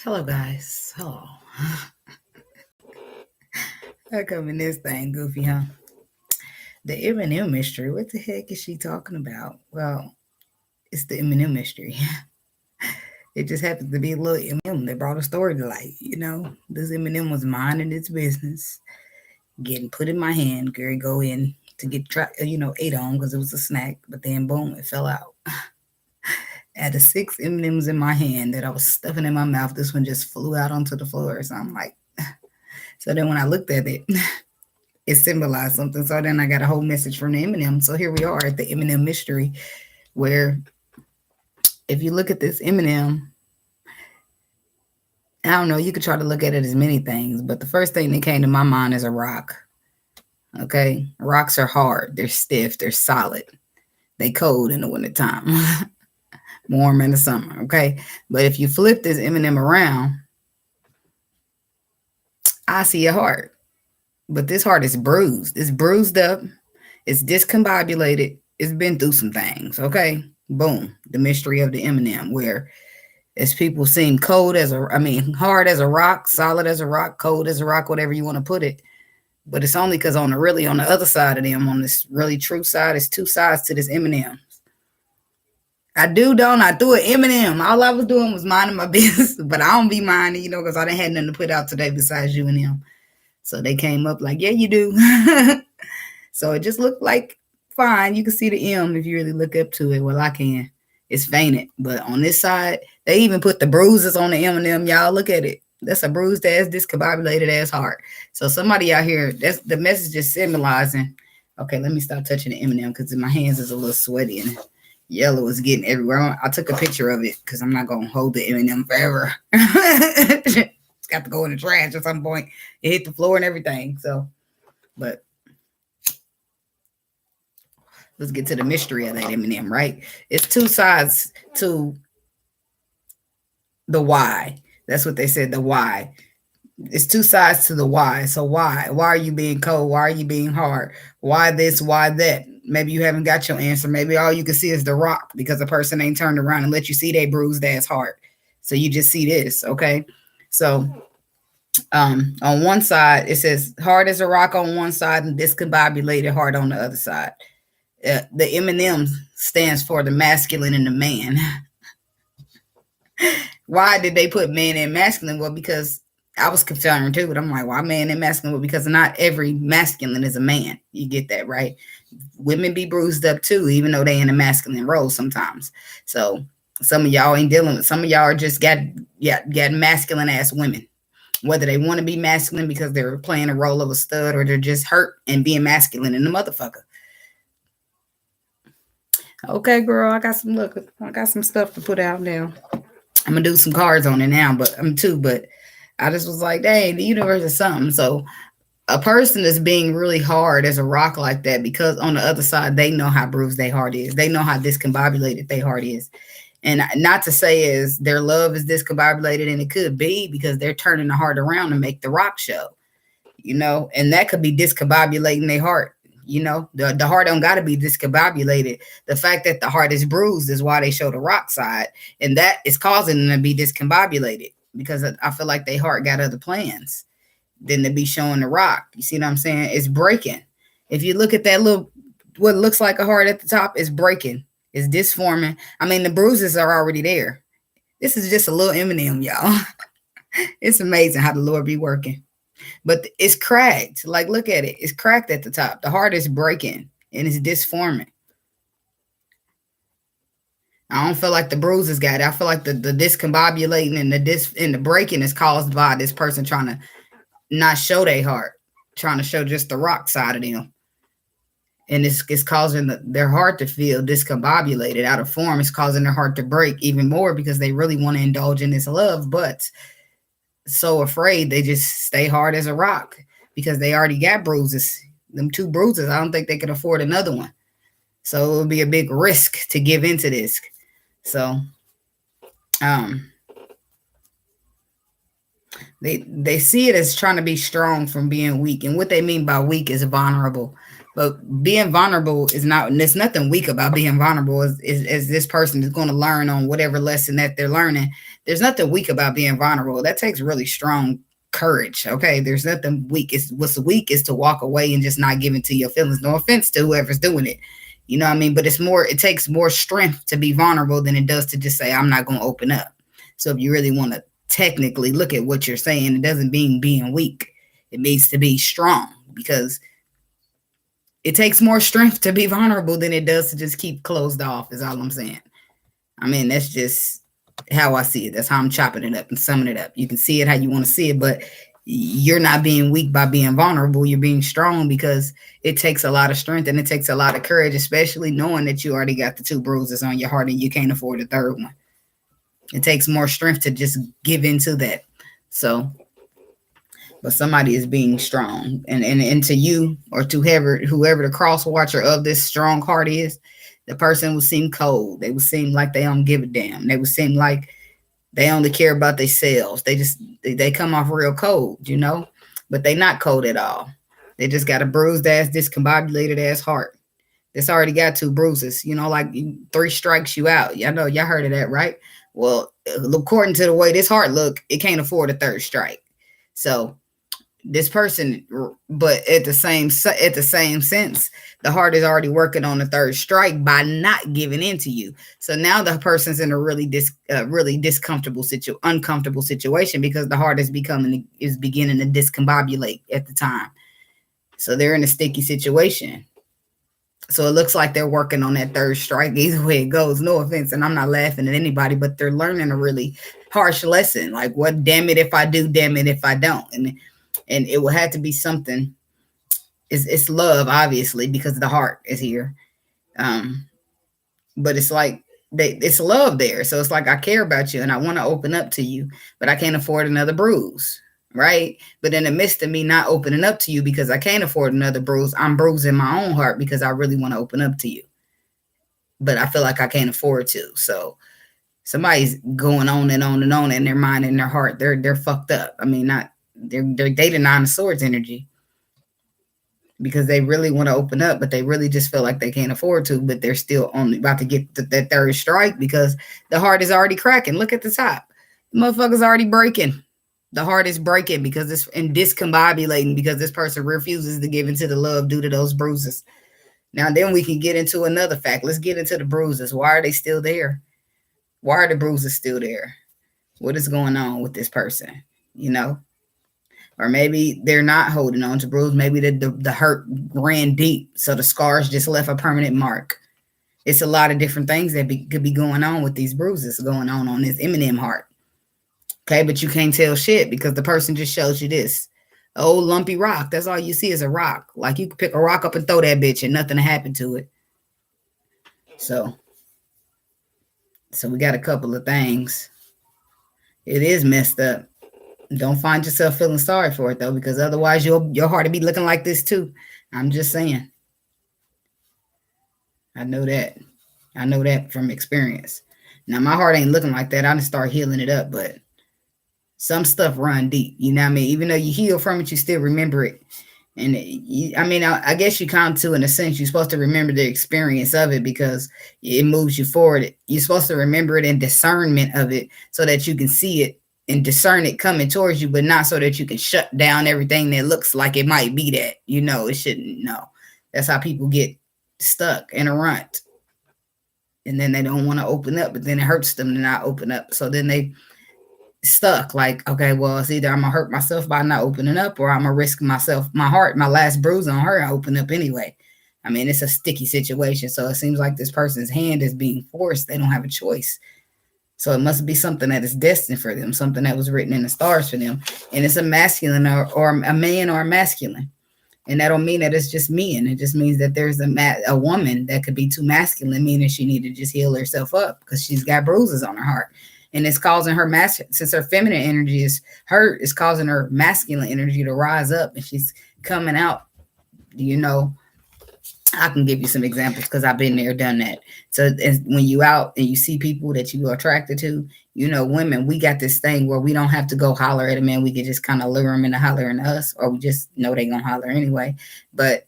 Hello, guys. Hello. I come in this thing goofy, huh? The M&M Mystery. What the heck is she talking about? Well, it's the M&M Mystery. It just happens to be a little M&M that brought a story to light. This M&M was minding its business, getting put in my hand. Gary go in to get ate on because it was a snack, but then boom, it fell out. Out of 6 M&Ms in my hand that I was stuffing in my mouth, this one just flew out onto the floor. So I'm like, so then when I looked at it, it symbolized something. So then I got a whole message from the M&M. So here we are at the M&M Mystery, where if you look at this M&M, I don't know, you could try to look at it as many things, but the first thing that came to my mind is a rock. Okay? Rocks are hard. They're stiff. They're solid. They cold in the wintertime. Warm in the summer. Okay? But if you flip this M&M around, I see a heart. But this heart is bruised. It's bruised up. It's discombobulated. It's been through some things. Okay? Boom. The mystery of the M&M, where as people seem hard as a rock, solid as a rock, cold as a rock, whatever you want to put it. But it's only because on the other side of them, on this really true side, it's two sides to this M&M. I threw an M&M. All I was doing was minding my business, but I don't be minding, because I didn't have nothing to put out today besides you and them. So they came up like, yeah, you do. So it just looked like fine. You can see the M if you really look up to it. Well, I can. It's fainted. But on this side, they even put the bruises on the M&M. Y'all look at it. That's a bruised ass, discombobulated ass heart. So somebody out here, that's the message is symbolizing. Okay, let me stop touching the M&M because my hands is a little sweaty and yellow is getting everywhere. I took a picture of it because I'm not going to hold the M&M forever. It's got to go in the trash at some point. It hit the floor and everything. So, but let's get to the mystery of that M&M, right? It's two sides to the why. That's what they said, the why. It's two sides to the why. So why? Why are you being cold? Why are you being hard? Why this? Why that? Maybe you haven't got your answer. Maybe all you can see is the rock because the person ain't turned around and let you see they bruised ass heart. So you just see this, okay? So on one side, it says hard as a rock on one side and discombobulated heart on the other side. The M&M stands for the masculine and the man. Why did they put man and masculine? Well, because I was concerned too, but I'm like, why man and masculine? Well, because not every masculine is a man. You get that, right? Women be bruised up too, even though they in a masculine role sometimes. So some of y'all ain't dealing with, some of y'all are just got masculine ass women. Whether they want to be masculine because they're playing a role of a stud or they're just hurt and being masculine in the motherfucker. Okay, girl, I got some stuff to put out now. I'm gonna do some cards on it now, but I just was like, dang, the universe is something. So a person is being really hard as a rock like that because on the other side, they know how bruised their heart is. They know how discombobulated their heart is. And not to say is their love is discombobulated, and it could be because they're turning the heart around to make the rock show, and that could be discombobulating their heart. The heart don't got to be discombobulated. The fact that the heart is bruised is why they show the rock side, and that is causing them to be discombobulated because I feel like their heart got other plans than to be showing the rock. You see what I'm saying? It's breaking. If you look at that what looks like a heart at the top, it's breaking. It's disforming. I mean, the bruises are already there. This is just a little M&M, y'all. It's amazing how the Lord be working. But it's cracked. Like, look at it. It's cracked at the top. The heart is breaking and it's disforming. I don't feel like the bruises got it. I feel like the discombobulating and the breaking is caused by this person trying to not show their heart, trying to show just the rock side of them. And it's causing their heart to feel discombobulated, out of form. It's causing their heart to break even more because they really want to indulge in this love, but so afraid they just stay hard as a rock because they already got bruises. Them 2 bruises, I don't think they could afford another one. So it would be a big risk to give into this. So they see it as trying to be strong from being weak. And what they mean by weak is vulnerable. But being vulnerable is not, and there's nothing weak about being vulnerable. As this person is going to learn on whatever lesson that they're learning, there's nothing weak about being vulnerable. That takes really strong courage. Okay, there's nothing weak. It's what's weak is to walk away and just not give into your feelings. No offense to whoever's doing it, you know what I mean. But it's more. It takes more strength to be vulnerable than it does to just say I'm not going to open up. So if you really want to technically look at what you're saying, it doesn't mean being weak. It means to be strong, because it takes more strength to be vulnerable than it does to just keep closed off, is all I'm saying. I mean, that's just how I see it. That's how I'm chopping it up and summing it up. You can see it how you want to see it, but you're not being weak by being vulnerable. You're being strong, because it takes a lot of strength and it takes a lot of courage, especially knowing that you already got the 2 bruises on your heart and you can't afford a 3rd one. It takes more strength to just give into that. So, but somebody is being strong, and to you, or to whoever the cross watcher of this strong heart is, the person will seem cold. They will seem like they don't give a damn. They will seem like they only care about themselves. They come off real cold, you know, but they not cold at all. They just got a bruised ass, discombobulated ass heart. It's already got 2 bruises, you know, like 3 strikes you out. Y'all know, y'all heard of that, right? Well, according to the way this heart look, it can't afford a 3rd strike. So this person, but at the same sense, the heart is already working on the 3rd strike by not giving in to you. So now the person's in a really uncomfortable situation, because the heart is beginning to discombobulate at the time. So they're in a sticky situation. So it looks like they're working on that 3rd strike. Either way it goes, no offense, and I'm not laughing at anybody, but they're learning a really harsh lesson. Like, what, damn it if I do, damn it if I don't. And it will have to be something. It's love, obviously, because the heart is here. But it's like it's love there. So it's like, I care about you and I want to open up to you, but I can't afford another bruise, right? But in the midst of me not opening up to you because I can't afford another bruise, I'm bruising my own heart because I really want to open up to you, but I feel like I can't afford to. So somebody's going on and on and on in their mind and their heart. They're fucked up. I mean, they're dating 9 of Swords energy, because they really want to open up, but they really just feel like they can't afford to, but they're still only about to get that 3rd strike because the heart is already cracking. Look at the top. The motherfucker's already breaking. The heart is breaking because it's and discombobulating because this person refuses to give into the love due to those bruises. Now, then we can get into another fact. Let's get into the bruises. Why are they still there? Why are the bruises still there? What is going on with this person? You know? Or maybe they're not holding on to bruise. Maybe the hurt ran deep, so the scars just left a permanent mark. It's a lot of different things that could be going on with these bruises going on this Eminem heart. Okay, but you can't tell shit because the person just shows you this old lumpy rock. That's all you see is a rock. Like, you could pick a rock up and throw that bitch and nothing happened to it. So we got a couple of things. It is messed up. Don't find yourself feeling sorry for it, though, because otherwise your heart will be looking like this too. I'm just saying. I know that from experience. Now, my heart ain't looking like that. I just start healing it up, but some stuff run deep. You know what I mean? Even though you heal from it, you still remember it. And I guess you count to, in a sense, you're supposed to remember the experience of it because it moves you forward. You're supposed to remember it and discernment of it so that you can see it and discern it coming towards you, but not so that you can shut down everything that looks like it might be that. You know, it shouldn't. No, that's how people get stuck in a rut. And then they don't want to open up, but then it hurts them to not open up. So then they stuck like, okay, well, it's either I'm going to hurt myself by not opening up or I'm going to risk myself, my heart, my last bruise on her and open up anyway. I mean, it's a sticky situation. So it seems like this person's hand is being forced. They don't have a choice. So it must be something that is destined for them, something that was written in the stars for them. And it's a masculine or a man or a masculine. And that don't mean that it's just men. It just means that there's a woman that could be too masculine, meaning she need to just heal herself up because she's got bruises on her heart. And it's causing her since her feminine energy is hurt, it's causing her masculine energy to rise up. And she's coming out, you know. I can give you some examples because I've been there, done that. So when you out and you see people that you are attracted to, you know, women, we got this thing where we don't have to go holler at a man. We can just kind of lure them into hollering at us, or we just know they're going to holler anyway. But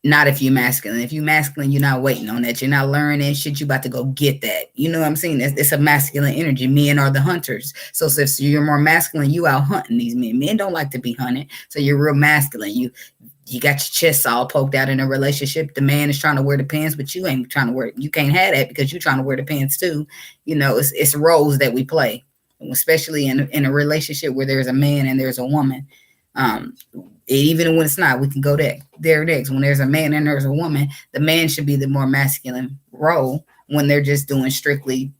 Not if you're masculine. If you're masculine, you're not waiting on that. You're not learning shit. You about to go get that. You know what I'm saying? It's a masculine energy. Men are the hunters. So if you're more masculine, you out hunting these men. Men don't like to be hunted. So you're real masculine. You got your chest all poked out in a relationship. The man is trying to wear the pants, but you ain't trying to wear. You can't have that because you're trying to wear the pants too. You know, it's roles that we play, especially in a relationship where there's a man and there's a woman. Even when it's not, we can go there next. When there's a man and there's a woman, the man should be the more masculine role when they're just doing strictly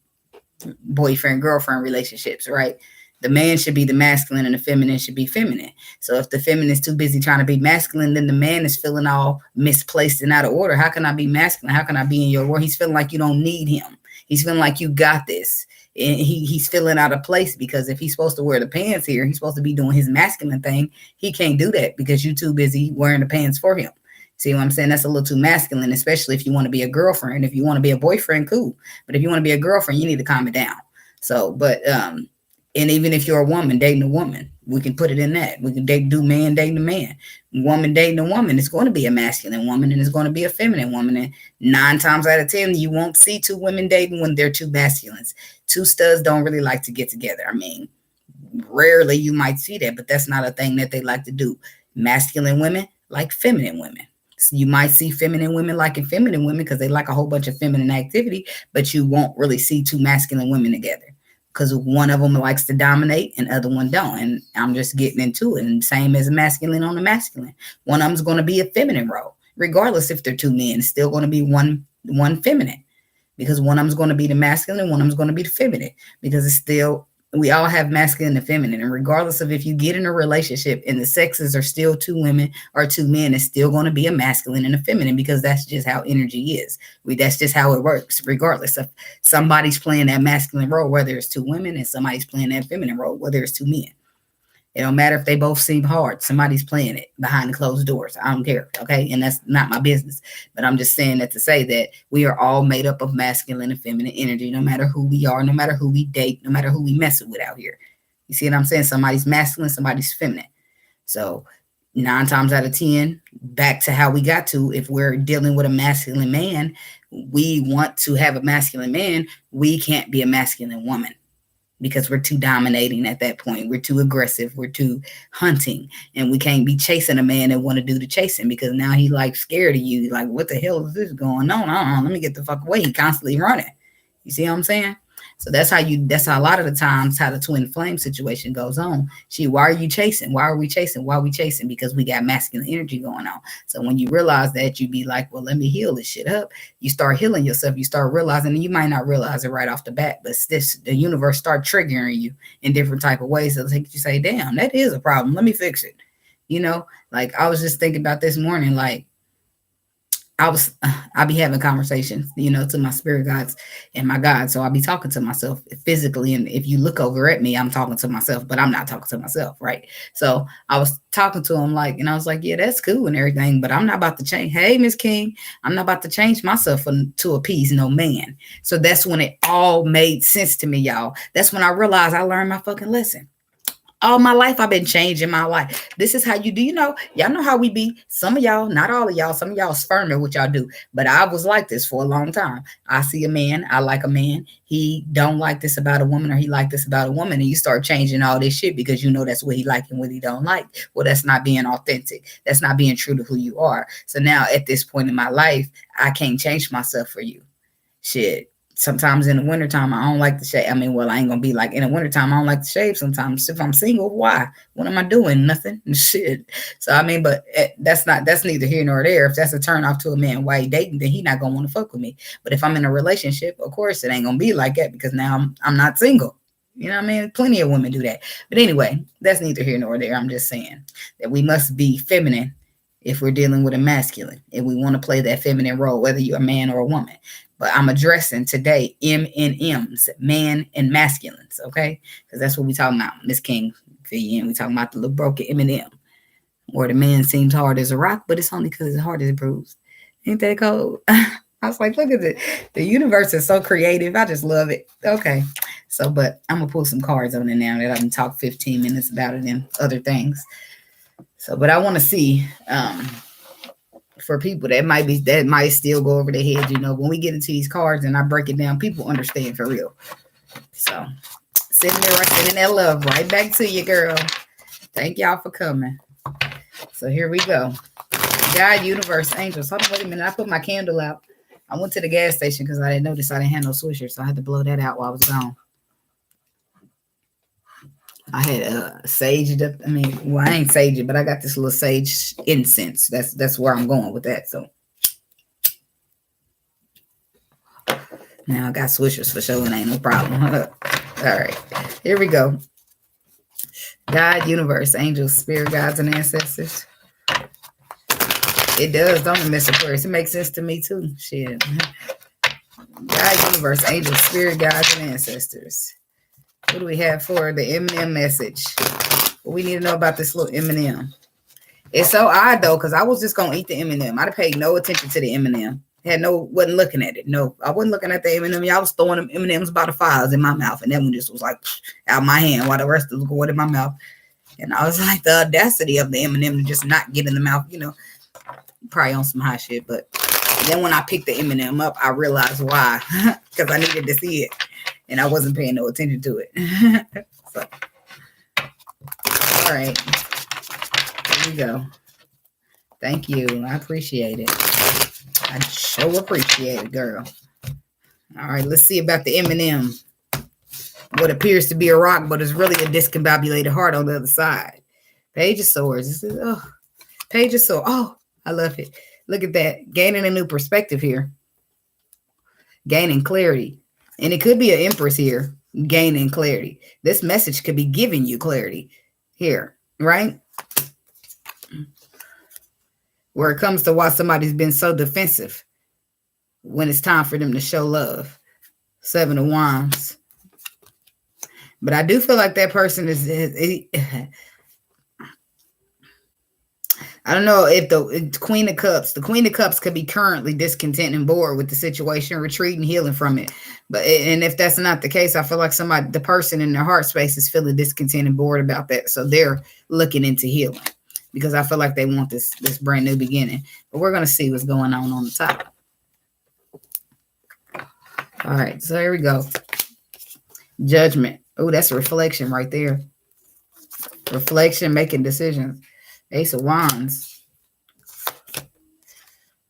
boyfriend girlfriend relationships, right? The man should be the masculine and the feminine should be feminine. So if the feminine is too busy trying to be masculine, then the man is feeling all misplaced and out of order. How can I be masculine? How can I be in your world? He's feeling like you don't need him. He's feeling like you got this. And he's feeling out of place because if he's supposed to wear the pants here, he's supposed to be doing his masculine thing. He can't do that because you're too busy wearing the pants for him. See what I'm saying? That's a little too masculine, especially if you want to be a girlfriend. If you want to be a boyfriend, cool. But if you want to be a girlfriend, you need to calm it down. So, and even if you're a woman dating a woman, we can put it in that. We can do man dating a man. Woman dating a woman, it's going to be a masculine woman and it's going to be a feminine woman. And 9 times out of 10, you won't see 2 women dating when they're 2 masculines. 2 studs don't really like to get together. I mean, rarely you might see that, but that's not a thing that they like to do. Masculine women like feminine women. So you might see feminine women liking feminine women because they like a whole bunch of feminine activity, but you won't really see 2 masculine women together because one of them likes to dominate and the other one don't. And I'm just getting into it. And same as a masculine on the masculine. One of them's going to be a feminine role, regardless if they're 2 men. It's still going to be one feminine because one of them's going to be the masculine and one of them's going to be the feminine because it's still, we all have masculine and feminine. And regardless of if you get in a relationship and the sexes are still 2 women or 2 men, it's still going to be a masculine and a feminine because that's just how energy is. That's just how it works, regardless of somebody's playing that masculine role, whether it's 2 women, and somebody's playing that feminine role, whether it's 2 men. It don't matter if they both seem hard. Somebody's playing it behind the closed doors. I don't care. Okay. And that's not my business. But I'm just saying that to say that we are all made up of masculine and feminine energy, no matter who we are, no matter who we date, no matter who we mess with out here. You see what I'm saying? Somebody's masculine, somebody's feminine. So 9 times out of 10, back to how we got to, if we're dealing with a masculine man, we want to have a masculine man. We can't be a masculine woman, because we're too dominating at that point. We're too aggressive. We're too hunting. And we can't be chasing a man that want to do the chasing because now he like scared of you. Like, what the hell is this going on? Let me get the fuck away. He constantly running. You see what I'm saying? So that's how a lot of the times how the twin flame situation goes on. Why are you chasing? Why are we chasing? Why are we chasing? Because we got masculine energy going on. So when you realize that, you be like, well, let me heal this shit up. You start healing yourself. You start realizing, and you might not realize it right off the bat, but the universe start triggering you in different type of ways. So you say, damn, that is a problem. Let me fix it. You know, like I was just thinking about this morning, like, I be having conversations, you know, to my spirit guides and my God. So I'll be talking to myself physically. And if you look over at me, I'm talking to myself, but I'm not talking to myself. Right. So I was talking to him and I was like, yeah, that's cool and everything, but I'm not about to change. Hey, Miss King, I'm not about to change myself to appease no man. So that's when it all made sense to me, y'all. That's when I realized I learned my fucking lesson. All my life, I've been changing my life. This is how you do. You know, y'all know how we be. Some of y'all, not all of y'all, some of y'all sperm what y'all do. But I was like this for a long time. I see a man, I like a man. He don't like this about a woman, or he like this about a woman. And you start changing all this shit because you know that's what he like and what he don't like. Well, that's not being authentic. That's not being true to who you are. So now at this point in my life, I can't change myself for you. Shit. Sometimes in the wintertime, I don't like to shave. I mean, well, I ain't going to be like in the wintertime, I don't like to shave sometimes. If I'm single, why? What am I doing? Nothing. Shit. So, I mean, but that's neither here nor there. If that's a turn off to a man while he dating, then he not going to want to fuck with me. But if I'm in a relationship, of course, it ain't going to be like that because now I'm not single. You know what I mean? Plenty of women do that. But anyway, that's neither here nor there. I'm just saying that we must be feminine if we're dealing with a masculine, if we want to play that feminine role, whether you're a man or a woman. But I'm addressing today M&Ms, man and masculines, okay? Because that's what we're talking about. Miss King, we're talking about the little broken M&M, where the man seems hard as a rock, but it's only because his heart is bruised. Ain't that cold? I was like, look at it. The universe is so creative. I just love it. Okay. So, but I'm going to pull some cards on it now that I can talk 15 minutes about it and other things. So, but I want to see for people that might still go over their head. When we get into these cards and I break it down, people understand for real. So sending that love right back to you, girl. Thank y'all for coming. So here we go. God, universe, angels. Hold on, wait a minute. I put my candle out. I went to the gas station because I didn't notice I didn't have no swisher, so I had to blow that out while I was gone. I had saged up. I ain't saged it, but I got this little sage incense. That's where I'm going with that. So now I got swishers for sure, and ain't no problem. All right, here we go. God, universe, angels, spirit guides, and ancestors. It does, don't it, Mr. Aquarius? It makes sense to me too. Shit. God, universe, angels, spirit guides, and ancestors. What do we have for the M&M message? What we need to know about this little M&M. It's so odd though, because I was just gonna eat the M&M. I'd have paid no attention to the M&M. Wasn't looking at it. No, I wasn't looking at the M&M. Y'all was throwing them M&Ms by the files in my mouth, and that one just was like out my hand while the rest was going in my mouth. And I was like, the audacity of the M&M to just not get in the mouth, probably on some high shit. But then when I picked the M&M up, I realized why, because I needed to see it, and I wasn't paying no attention to it. So, all right, here we go. Thank you. I appreciate it. I sure appreciate it, girl. All right, let's see about the M&M. What appears to be a rock, but is really a discombobulated heart on the other side. Page of Swords. This is, Page of Swords. Oh, I love it. Look at that. Gaining a new perspective here. Gaining clarity. And it could be an Empress here. Gaining clarity. This message could be giving you clarity here, right? Where it comes to why somebody's been so defensive when it's time for them to show love. 7 of Wands. But I do feel like that person is I don't know if the Queen of Cups could be currently discontent and bored with the situation, retreating, healing from it. And if that's not the case, I feel like the person in their heart space is feeling discontent and bored about that. So they're looking into healing because I feel like they want this brand new beginning. But we're going to see what's going on the top. All right, so here we go. Judgment. Oh, that's reflection right there. Reflection, making decisions. Ace of Wands.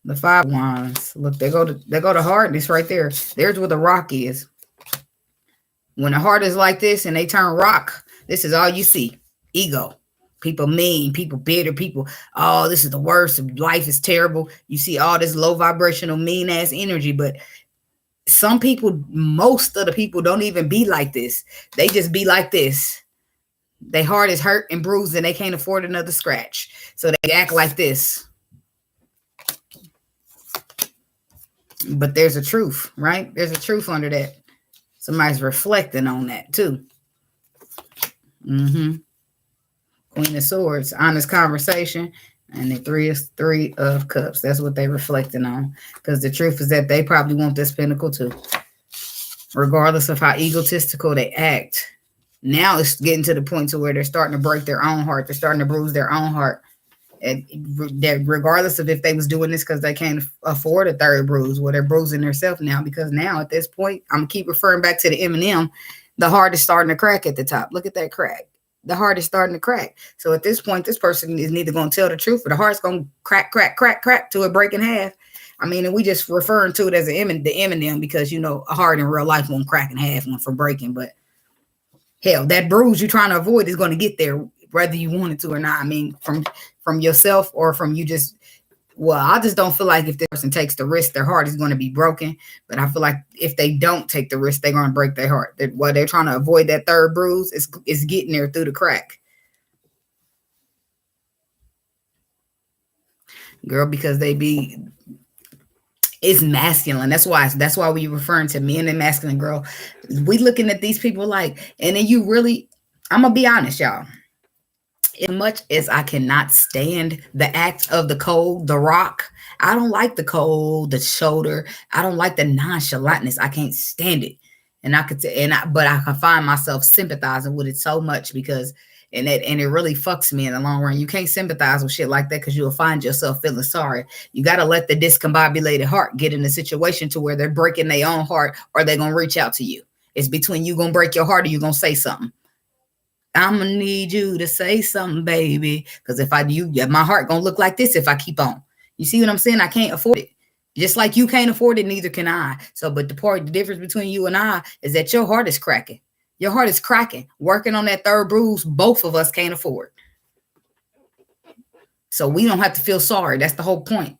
The 5 of Wands. Look, they go to hardness right there. There's where the rock is. When the heart is like this and they turn rock, this is all you see. Ego. People mean, people bitter, people, oh, this is the worst. Life is terrible. You see all this low vibrational, mean ass energy, but some people, most of the people don't even be like this. They just be like this. Their heart is hurt and bruised and they can't afford another scratch. So they act like this. But there's a truth, right? There's a truth under that. Somebody's reflecting on that too. Queen of Swords, honest conversation. And the 3 of Cups. That's what they're reflecting on. Because the truth is that they probably want this pinnacle too. Regardless of how egotistical they act. Now it's getting to the point to where they're starting to break their own heart. They're starting to bruise their own heart. And regardless of if they was doing this because they can't afford a third bruise. Well, they're bruising themselves now. Because now at this point, I'm going to keep referring back to the M&M. The heart is starting to crack at the top. Look at that crack. The heart is starting to crack. So at this point, this person is neither going to tell the truth or the heart's going to crack, crack, crack, crack to it break in half. I mean, and we just referring to it as the M&M because, a heart in real life won't crack in half one for breaking. But hell, that bruise you're trying to avoid is going to get there whether you want it to or not. I mean, from yourself or from you just, well, I just don't feel like if the person takes the risk, their heart is going to be broken. But I feel like if they don't take the risk, they're going to break their heart. While they're trying to avoid that third bruise, it's getting there through the crack. Girl, because it's masculine. That's why we referring to men and masculine, girl. We looking at these people like, and then you really, I'm going to be honest, y'all. As much as I cannot stand the act of the cold, the rock, I don't like the cold, the shoulder. I don't like the nonchalantness. I can't stand it. And but I can find myself sympathizing with it so much because And it really fucks me in the long run. You can't sympathize with shit like that because you'll find yourself feeling sorry. You got to let the discombobulated heart get in a situation to where they're breaking their own heart, or they're going to reach out to you. It's between you going to break your heart or you going to say something. I'm going to need you to say something, baby. Because if my heart going to look like this if I keep on. You see what I'm saying? I can't afford it. Just like you can't afford it, neither can I. So, but the difference between you and I is that your heart is cracking. Your heart is cracking. Working on that third bruise, both of us can't afford. So we don't have to feel sorry. That's the whole point.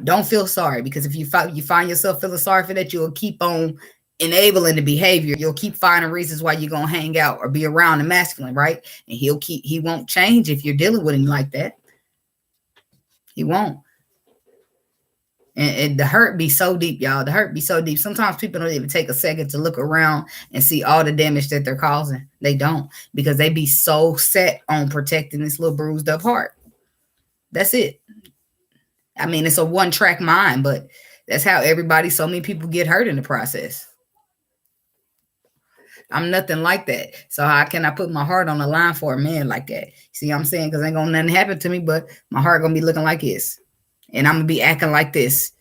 Don't feel sorry, because if you find yourself feeling sorry for that, you'll keep on enabling the behavior. You'll keep finding reasons why you're going to hang out or be around the masculine, right? And he won't change if you're dealing with him like that. He won't. And the hurt be so deep, y'all. The hurt be so deep. Sometimes people don't even take a second to look around and see all the damage that they're causing. They don't, because they be so set on protecting this little bruised up heart. That's it. I mean, it's a one-track mind, but that's how so many people get hurt in the process. I'm nothing like that. So how can I put my heart on the line for a man like that? See what I'm saying? Because ain't gonna nothing happen to me, but my heart gonna be looking like this. And I'm gonna be acting like this.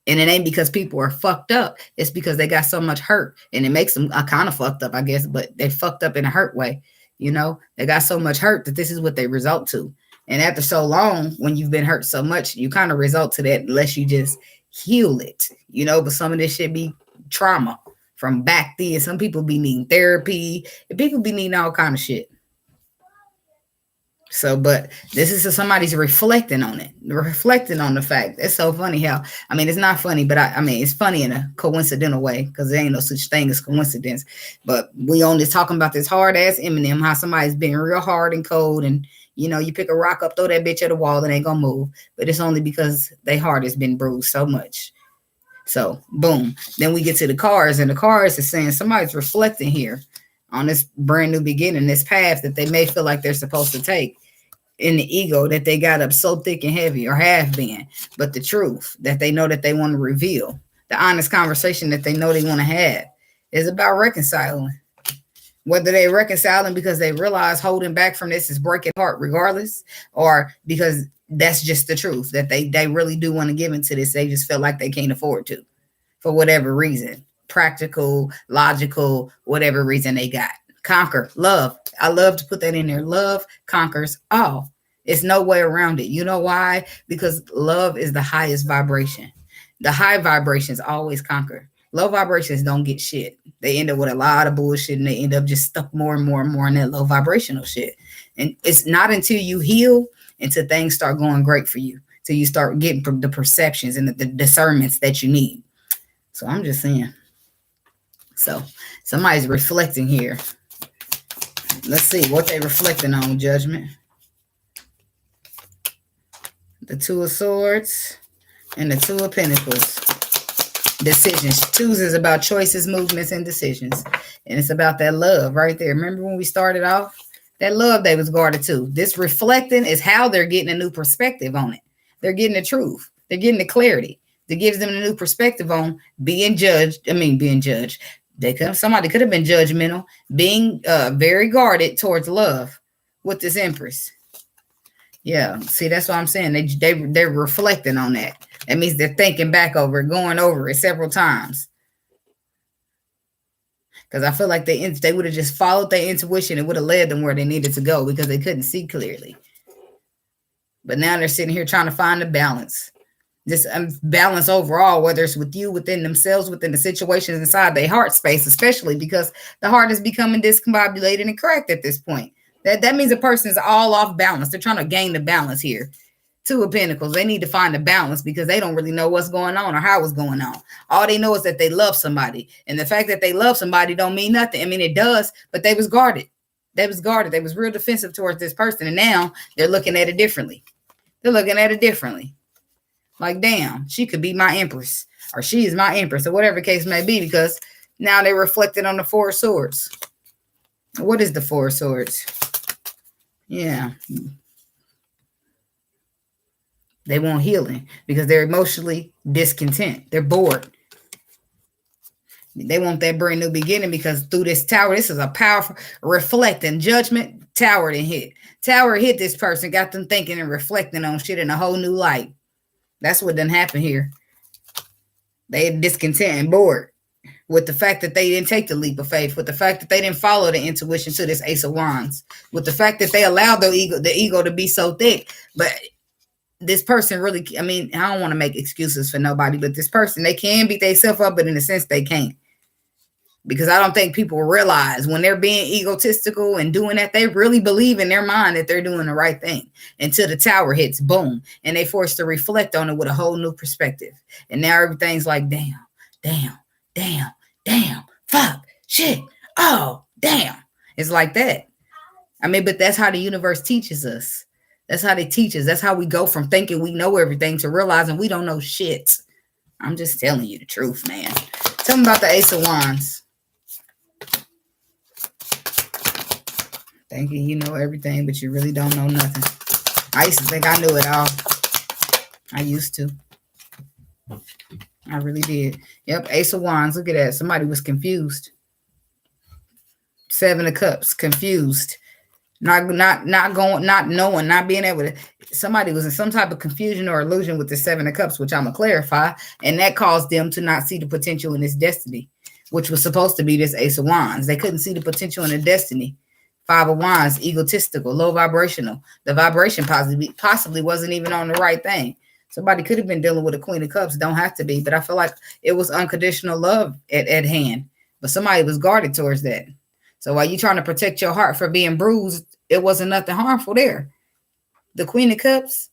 And it ain't because people are fucked up. It's because they got so much hurt. And it makes them kind of fucked up, I guess, but they fucked up in a hurt way. You know, they got so much hurt that this is what they result to. And after so long, when you've been hurt so much, you kind of result to that unless you just heal it, you know. But some of this shit be trauma from back then. Some people be needing therapy. And people be needing all kind of shit. So, but this is somebody's reflecting on it, reflecting on the fact. It's so funny how, I mean, it's not funny, but I mean, it's funny in a coincidental way, because there ain't no such thing as coincidence. But we only talking about this hard ass Eminem, how somebody's been real hard and cold, and you know, you pick a rock up, throw that bitch at a wall, and ain't gonna move. But it's only because their heart has been bruised so much. So, boom. Then we get to the cards, and the cards is saying somebody's reflecting here on this brand new beginning, this path that they may feel like they're supposed to take, in the ego that they got up so thick and heavy, or have been. But the truth that they know that they want to reveal, the honest conversation that they know they want to have, is about reconciling. Whether they reconciling because they realize holding back from this is breaking heart regardless, or because that's just the truth, that they really do want to give into this. They just feel like they can't afford to, for whatever reason, practical, logical, whatever reason they got. Conquer, love. I love to put that in there. Love conquers all. It's no way around it. You know why? Because love is the highest vibration. The high vibrations always conquer. Low vibrations don't get shit. They end up with a lot of bullshit, and they end up just stuck more and more and more in that low vibrational shit. And it's not until you heal, until things start going great for you, till you start getting the perceptions and the discernments that you need. So I'm just saying. So somebody's reflecting here. Let's see what they reflecting on, Judgment. The Two of Swords and the Two of Pentacles. Decisions. Twos is about choices, movements, and decisions. And it's about that love right there. Remember when we started off? That love they was guarded to. This reflecting is how they're getting a new perspective on it. They're getting the truth. They're getting the clarity. That gives them a new perspective on being judged. Somebody could have been judgmental, being very guarded towards love with this Empress. Yeah, see, that's what I'm saying. They're reflecting on that. That means they're thinking back over it, going over it several times. Because I feel like they would have just followed their intuition, it would have led them where they needed to go, because they couldn't see clearly. But now they're sitting here trying to find a balance. This balance overall, whether it's with you, within themselves, within the situations inside their heart space, especially because the heart is becoming discombobulated and cracked at this point. That means a person is all off balance. They're trying to gain the balance here. Two of Pentacles. They need to find a balance because they don't really know what's going on or how it's going on. All they know is that they love somebody. And the fact that they love somebody don't mean nothing. I mean, it does, but they was guarded. They was guarded. They was real defensive towards this person. And now they're looking at it differently. They're looking at it differently. Like, damn, she could be my Empress, or she is my Empress, or whatever the case may be, because now they reflected on the Four of Swords. What is the Four of Swords? Yeah. They want healing because they're emotionally discontent. They're bored. They want that brand new beginning because through this tower, this is a powerful reflecting judgment. Tower didn't hit. Tower hit this person, got them thinking and reflecting on shit in a whole new light. That's what done happened here. They discontent and bored with the fact that they didn't take the leap of faith, with the fact that they didn't follow the intuition to this Ace of Wands, with the fact that they allowed the ego to be so thick. But this person really, I mean, I don't want to make excuses for nobody, but this person, they can beat themselves up, but in a sense they can't. Because I don't think people realize when they're being egotistical and doing that, they really believe in their mind that they're doing the right thing until the tower hits, boom, and they forced to reflect on it with a whole new perspective. And now everything's like, damn, fuck, shit, oh, damn. It's like that. I mean, but that's how the universe teaches us. That's how they teach us. That's how we go from thinking we know everything to realizing we don't know shit. I'm just telling you the truth, man. Tell me about the Ace of Wands. Thinking you know everything, but you really don't know nothing. I used to think I knew it all. I used to. I really did. Yep, Ace of Wands. Look at that. Somebody was confused. Seven of Cups, confused. Not going, not knowing, not being able to. Somebody was in some type of confusion or illusion with the Seven of Cups, which I'm going to clarify. And that caused them to not see the potential in this destiny, which was supposed to be this Ace of Wands. They couldn't see the potential in the destiny. Five of Wands, egotistical, low vibrational. The vibration possibly wasn't even on the right thing. Somebody could have been dealing with a Queen of Cups. Don't have to be, but I feel like it was unconditional love at hand. But somebody was guarded towards that. So while you're trying to protect your heart for being bruised, it wasn't nothing harmful there. The Queen of Cups,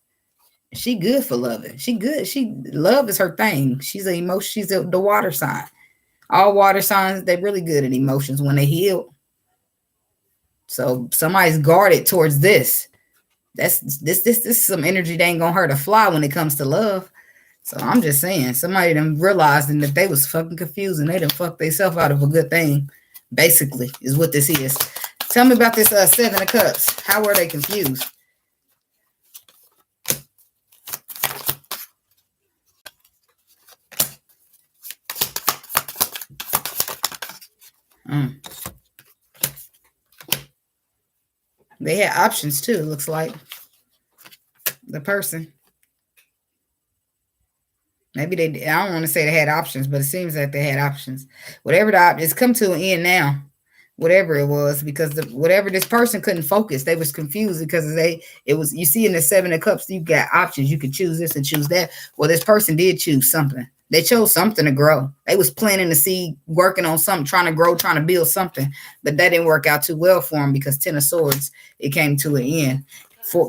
she good for loving. She good. Love is her thing. She's an emotion. She's the water sign. All water signs, they're really good at emotions when they heal. So somebody's guarded towards this. This is some energy that ain't gonna hurt a fly when it comes to love. So I'm just saying, somebody done realizing that they was fucking confused and they done fucked themselves out of a good thing. Basically, is what this is. Tell me about this Seven of Cups. How were they confused? They had options too, looks like. The person. Maybe they, I don't want to say they had options, but it seems like they had options. Whatever it's come to an end now. Whatever it was, because whatever this person couldn't focus, they was confused because you see in the Seven of Cups, you got options. You could choose this and choose that. Well, this person did choose something. They chose something to grow. They was planting the seed, working on something, trying to grow, trying to build something, but that didn't work out too well for them because Ten of Swords, it came to an end.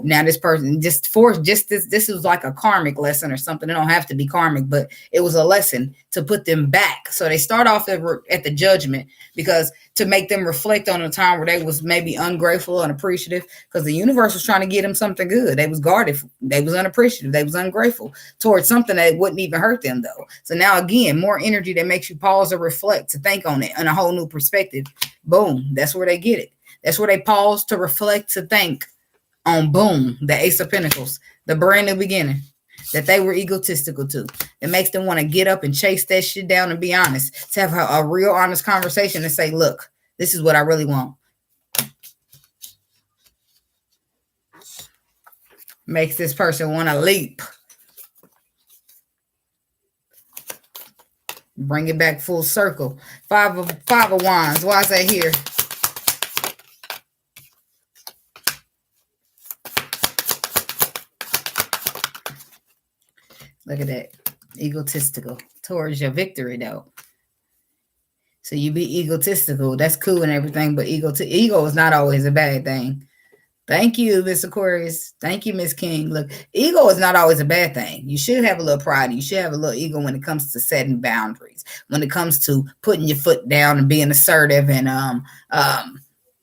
Now this person this was like a karmic lesson or something. It don't have to be karmic, but it was a lesson to put them back. So they start off at the judgment because to make them reflect on a time where they was maybe ungrateful, unappreciative, because the universe was trying to get them something good. They was guarded. They was unappreciative. They was ungrateful towards something that wouldn't even hurt them though. So now again, more energy that makes you pause or reflect, to think on it in a whole new perspective. Boom. That's where they get it. That's where they pause to reflect, to think on, boom, the Ace of Pentacles, the brand new beginning that they were egotistical to. It makes them want to get up and chase that shit down and be honest, to have a real honest conversation and say, look, this is what I really want. Makes this person want to leap. Bring it back full circle. Five of Wands. Why is that here? Look at that. Egotistical towards your victory, though. So you be egotistical. That's cool and everything, but ego is not always a bad thing. Thank you, Miss Aquarius. Thank you, Miss King. Look, ego is not always a bad thing. You should have a little pride. You should have a little ego when it comes to setting boundaries, when it comes to putting your foot down and being assertive and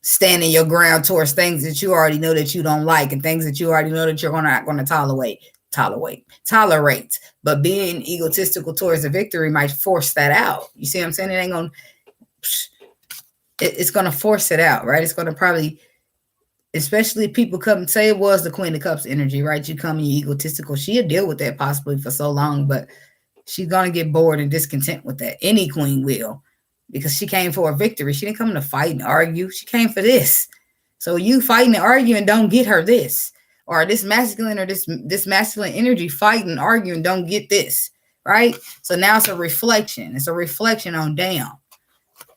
standing your ground towards things that you already know that you don't like and things that you already know that you're not going to tolerate. But being egotistical towards the victory might force that out. You see what I'm saying? It ain't going to, it's going to force it out, right? It's going to probably, especially if people come and say it was the Queen of Cups energy, right? You come and you egotistical. She'll deal with that possibly for so long, but she's going to get bored and discontent with that. Any queen will. because she came for a victory. She didn't come to fight and argue. She came for this. So you fighting and arguing don't get her this. Or this masculine or this masculine energy fighting and arguing don't get this. Right? So now it's a reflection. It's a reflection on damn.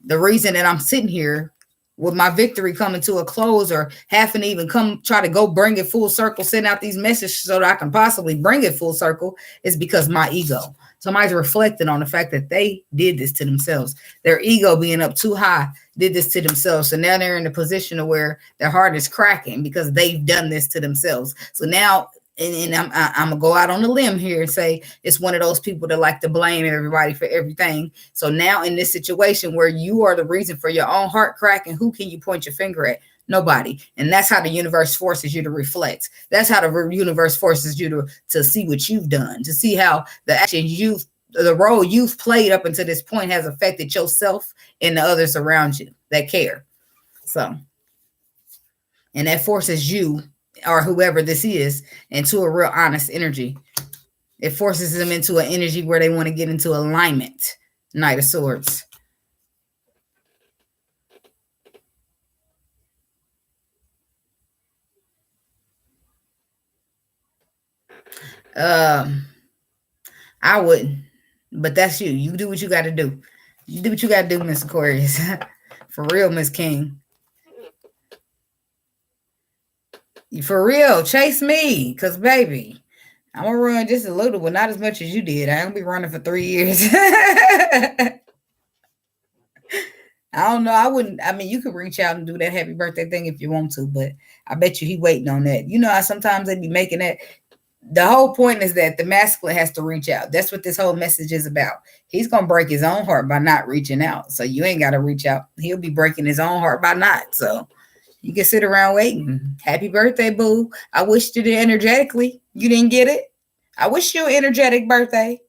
The reason that I'm sitting here with my victory coming to a close or having to even come try to go bring it full circle, send out these messages so that I can possibly bring it full circle is because my ego. Somebody's reflecting on the fact that they did this to themselves. Their ego being up too high did this to themselves. So now they're in a position of where their heart is cracking because they've done this to themselves. So now, and I'm gonna go out on a limb here and say it's one of those people that like to blame everybody for everything. So now in this situation where you are the reason for your own heart cracking, who can you point your finger at? Nobody. And that's how the universe forces you to reflect. That's how the universe forces you to see what you've done, to see how the actions the role you've played up until this point has affected yourself and the others around you that care. So, and that forces you or whoever this is into a real honest energy. It forces them into an energy where they want to get into alignment. Knight of Swords. I wouldn't, but that's you. You do what you got to do. You do what you got to do, Miss Aquarius. For real, Miss King. For real, chase me, because, baby, I'm going to run just a little, but not as much as you did. I ain't going to be running for 3 years. I don't know. I wouldn't. I mean, you could reach out and do that happy birthday thing if you want to, but I bet you he waiting on that. You know how sometimes they be making that. The whole point is that the masculine has to reach out. That's what this whole message is about. He's going to break his own heart by not reaching out. So you ain't got to reach out. He'll be breaking his own heart by not. So you can sit around waiting. Happy birthday, boo. I wished you it energetically. You didn't get it. I wish you an energetic birthday.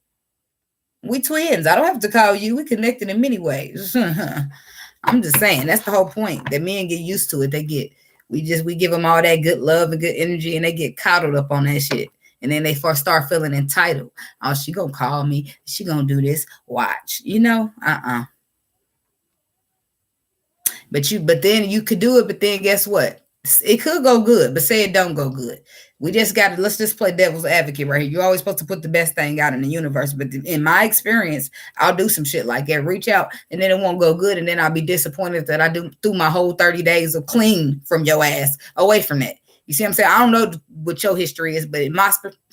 We twins. I don't have to call you. We connected in many ways. I'm just saying. That's the whole point. That men get used to it. We give them all that good love and good energy, and they get coddled up on that shit. And then they first start feeling entitled. Oh, she gonna call me. She gonna do this. Watch. You know? But then you could do it, but then guess what? It could go good, but say it don't go good. Let's just play devil's advocate right here. You're always supposed to put the best thing out in the universe. But in my experience, I'll do some shit like that. Reach out, and then it won't go good. And then I'll be disappointed that I do through my whole 30 days of clean from your ass away from that. You see what I'm saying? I don't know what your history is, but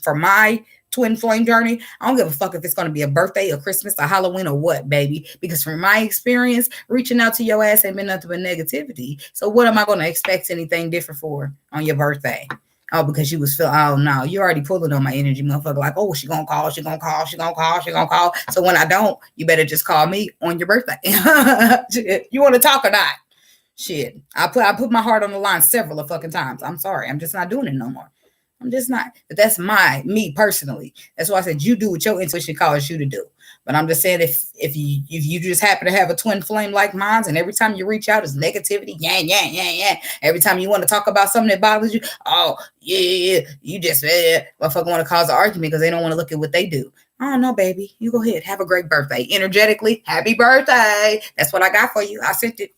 for my twin flame journey, I don't give a fuck if it's going to be a birthday or Christmas or Halloween or what, baby. Because from my experience, reaching out to your ass ain't been nothing but negativity. So what am I going to expect anything different for on your birthday? Oh, because you was feeling, oh no, you're already pulling on my energy, motherfucker. Like, oh, she gonna call. So when I don't, you better just call me on your birthday. You want to talk or not? Shit. I put my heart on the line several of fucking times. I'm sorry. I'm just not doing it no more. I'm just not. But that's me personally. That's why I said you do what your intuition calls you to do. But I'm just saying if you just happen to have a twin flame like mine, and every time you reach out is negativity, yeah. Every time you want to talk about something that bothers you, oh yeah, you just motherfucker want to cause an argument because they don't want to look at what they do. Oh no, baby, you go ahead, have a great birthday. Energetically, happy birthday. That's what I got for you. I sent it.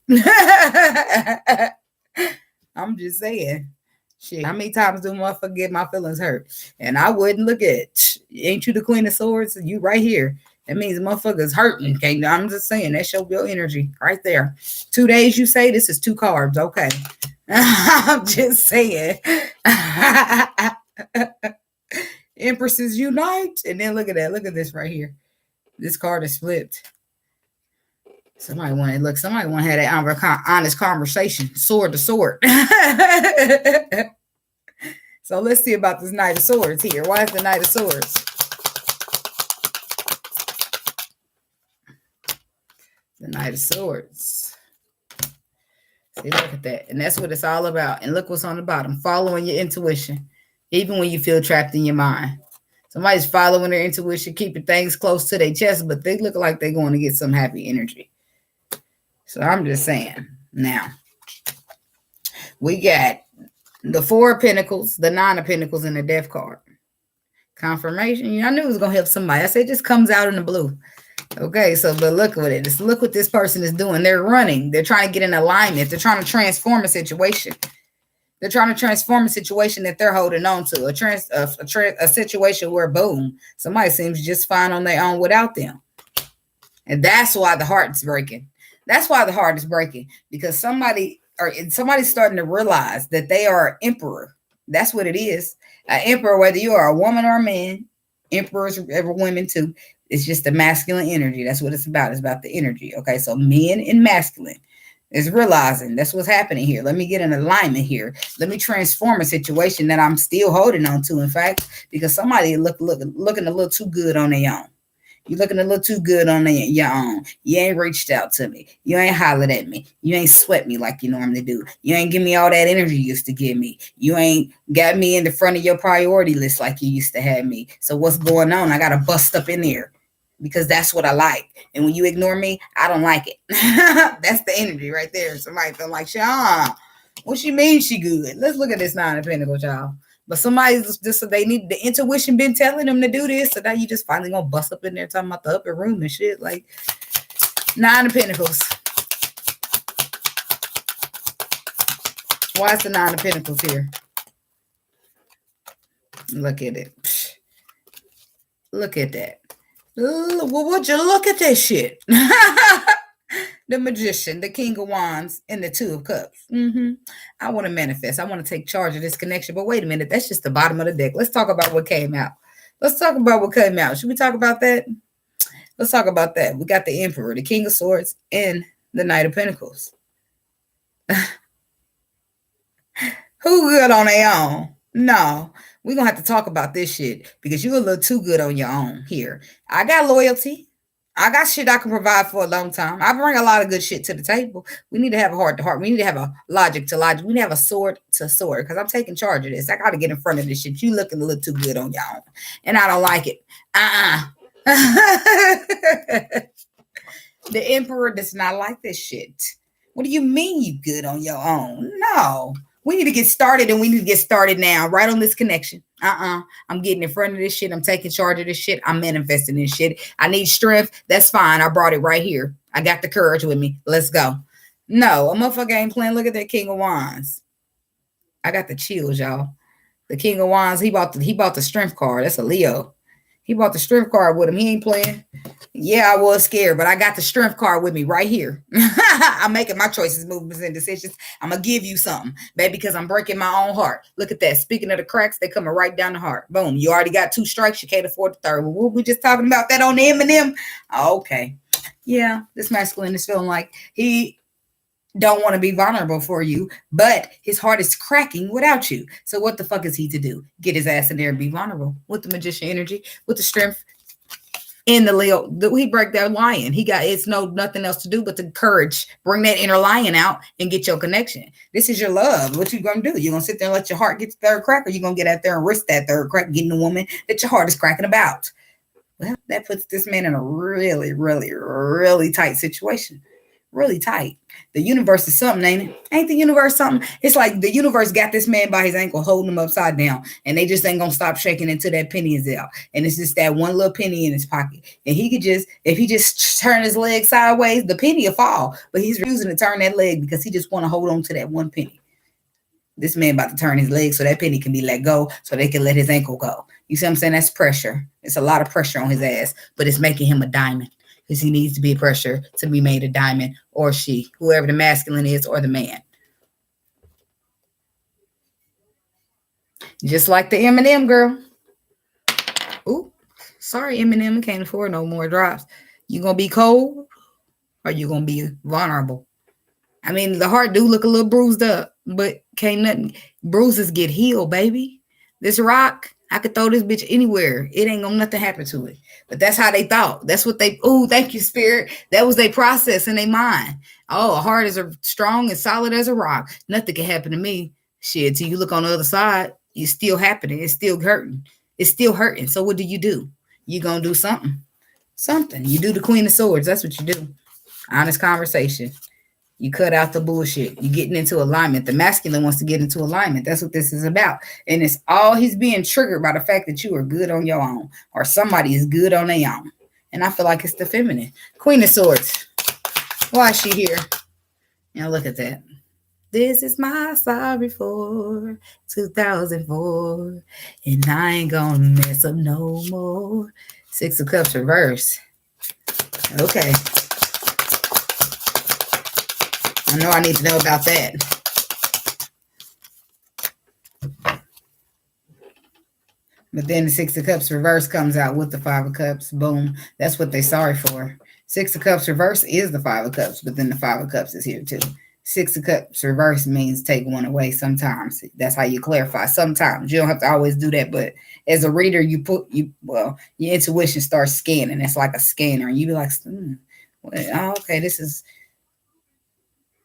I'm just saying. Shit, how many times do motherfucker get my feelings hurt? And I wouldn't look at, ain't you the Queen of Swords? You right here. That means the motherfucker's hurting. Okay, I'm just saying, that's your energy right there. 2 days, you say, this is 2 cards. Okay. I'm just saying. Empresses unite. And then look at that. Look at this right here. This card is flipped. Somebody want to have that honest conversation, sword to sword. So let's see about this Knight of Swords here. Why is the Knight of Swords? The Knight of Swords. See, look at that. And that's what it's all about. And look what's on the bottom. Following your intuition, even when you feel trapped in your mind. Somebody's following their intuition, keeping things close to their chest, but they look like they're going to get some happy energy. So I'm just saying. Now, we got the 4 of Pentacles, the 9 of Pentacles, and the Death card. Confirmation. I knew it was going to help somebody. I said it just comes out in the blue. Okay, so but look at it. Just look what this person is doing. They're running. They're trying to get in alignment. They're trying to transform a situation. They're trying to transform a situation that they're holding on to. A situation where boom, somebody seems just fine on their own without them. And that's why the heart is breaking. That's why the heart is breaking. Because somebody's starting to realize that they are an emperor. That's what it is. An emperor, whether you are a woman or a man, emperors are women too. It's just the masculine energy. That's what it's about. It's about the energy. Okay, so men and masculine is realizing that's what's happening here. Let me get an alignment here. Let me transform a situation that I'm still holding on to. In fact, because somebody looking a little too good on their own. You're looking a little too good on your own. You ain't reached out to me. You ain't hollered at me. You ain't sweat me like you normally do. You ain't give me all that energy you used to give me. You ain't got me in the front of your priority list like you used to have me. So what's going on? I got to bust up in there because that's what I like. And when you ignore me, I don't like it. That's the energy right there. Somebody feel like, Sean, what she mean she good? Let's look at this 9 of Pentacles, y'all. But somebody's just, they need the intuition been telling them to do this. So now you just finally gonna bust up in there talking about the upper room and shit. Like 9 of Pentacles. Why is the 9 of Pentacles here? Look at it. Look at that. Well, would you look at this shit? The Magician, the King of Wands, and the 2 of Cups. I want to manifest. I want to take charge of this connection. But wait a minute. That's just the bottom of the deck. Let's talk about what came out. Let's talk about what came out. Should we talk about that? Let's talk about that. We got the Emperor, the King of Swords, and the Knight of Pentacles. Who good on their own? No. We're going to have to talk about this shit because you're a little too good on your own here. I got loyalty. I got shit I can provide for a long time. I bring a lot of good shit to the table. We need to have a heart to heart. We need to have a logic to logic. We need to have a sword to sword because I'm taking charge of this. I got to get in front of this shit. You looking a little too good on your own. And I don't like it. The Emperor does not like this shit. What do you mean you good on your own? No. We need to get started and we need to get started now, right on this connection. I'm getting in front of this shit. I'm taking charge of this shit. I'm manifesting this shit. I need strength. That's fine. I brought it right here. I got the courage with me. Let's go. No, a motherfucker ain't playing. Look at that King of Wands. I got the chills, y'all. The King of Wands, he bought the strength card. That's a Leo. He bought the strength card with him. He ain't playing. Yeah, I was scared, but I got the strength card with me right here. I'm making my choices, movements, and decisions. I'm going to give you something, baby, because I'm breaking my own heart. Look at that. Speaking of the cracks, they coming right down the heart. Boom. You already got 2 strikes. You can't afford the third. Well, we just talking about that on the M&M. Okay. Yeah, this masculine is feeling like he don't want to be vulnerable for you, but his heart is cracking without you. So what the fuck is he to do? Get his ass in there and be vulnerable with the Magician energy, with the strength in the Leo. He break that lion. It's nothing else to do but the courage. Bring that inner lion out and get your connection. This is your love. What you gonna do? You gonna sit there and let your heart get the third crack, or you gonna get out there and risk that third crack, getting the woman that your heart is cracking about? Well, that puts this man in a really, really, really tight situation. Really tight. The universe is something, ain't it? Ain't the universe something? It's like the universe got this man by his ankle, holding him upside down, and they just ain't gonna stop shaking until that penny is out. And it's just that one little penny in his pocket. And if he just turn his leg sideways, the penny will fall. But he's refusing to turn that leg because he just want to hold on to that one penny. This man about to turn his leg so that penny can be let go, so they can let his ankle go. You see what I'm saying? That's pressure. It's a lot of pressure on his ass, but it's making him a diamond. Because he needs to be pressure to be made a diamond, or she, whoever the masculine is, or the man. Just like the M&M girl. Ooh, sorry, Eminem, can't afford no more drops. You gonna be cold, or you gonna be vulnerable? I mean, the heart do look a little bruised up, but can't nothing. Bruises get healed, baby. This rock, I could throw this bitch anywhere. It ain't gonna nothing happen to it. But that's how they thought. That's what they, thank you, Spirit. That was their process in their mind. Oh, a heart is as strong and solid as a rock. Nothing can happen to me. Shit, till you look on the other side, it's still happening. It's still hurting. It's still hurting. So what do? You gonna do something. Something. You do the Queen of Swords. That's what you do. Honest conversation. You cut out the bullshit. You're getting into alignment. The masculine wants to get into alignment. That's what this is about. And he's being triggered by the fact that you are good on your own, or somebody is good on their own. And I feel like it's the feminine. Queen of Swords. Why is she here? Look at that. This is my sorry for 2004. And I ain't gonna mess up no more. Six of Cups reverse. Okay. I know I need to know about that. But then the Six of Cups reverse comes out with the Five of Cups. Boom. That's what they're sorry for. Six of Cups reverse is the Five of Cups, but then the Five of Cups is here too. Six of Cups reverse means take one away sometimes. That's how you clarify. Sometimes. You don't have to always do that, but as a reader, your intuition starts scanning. It's like a scanner. And you be like, okay, this is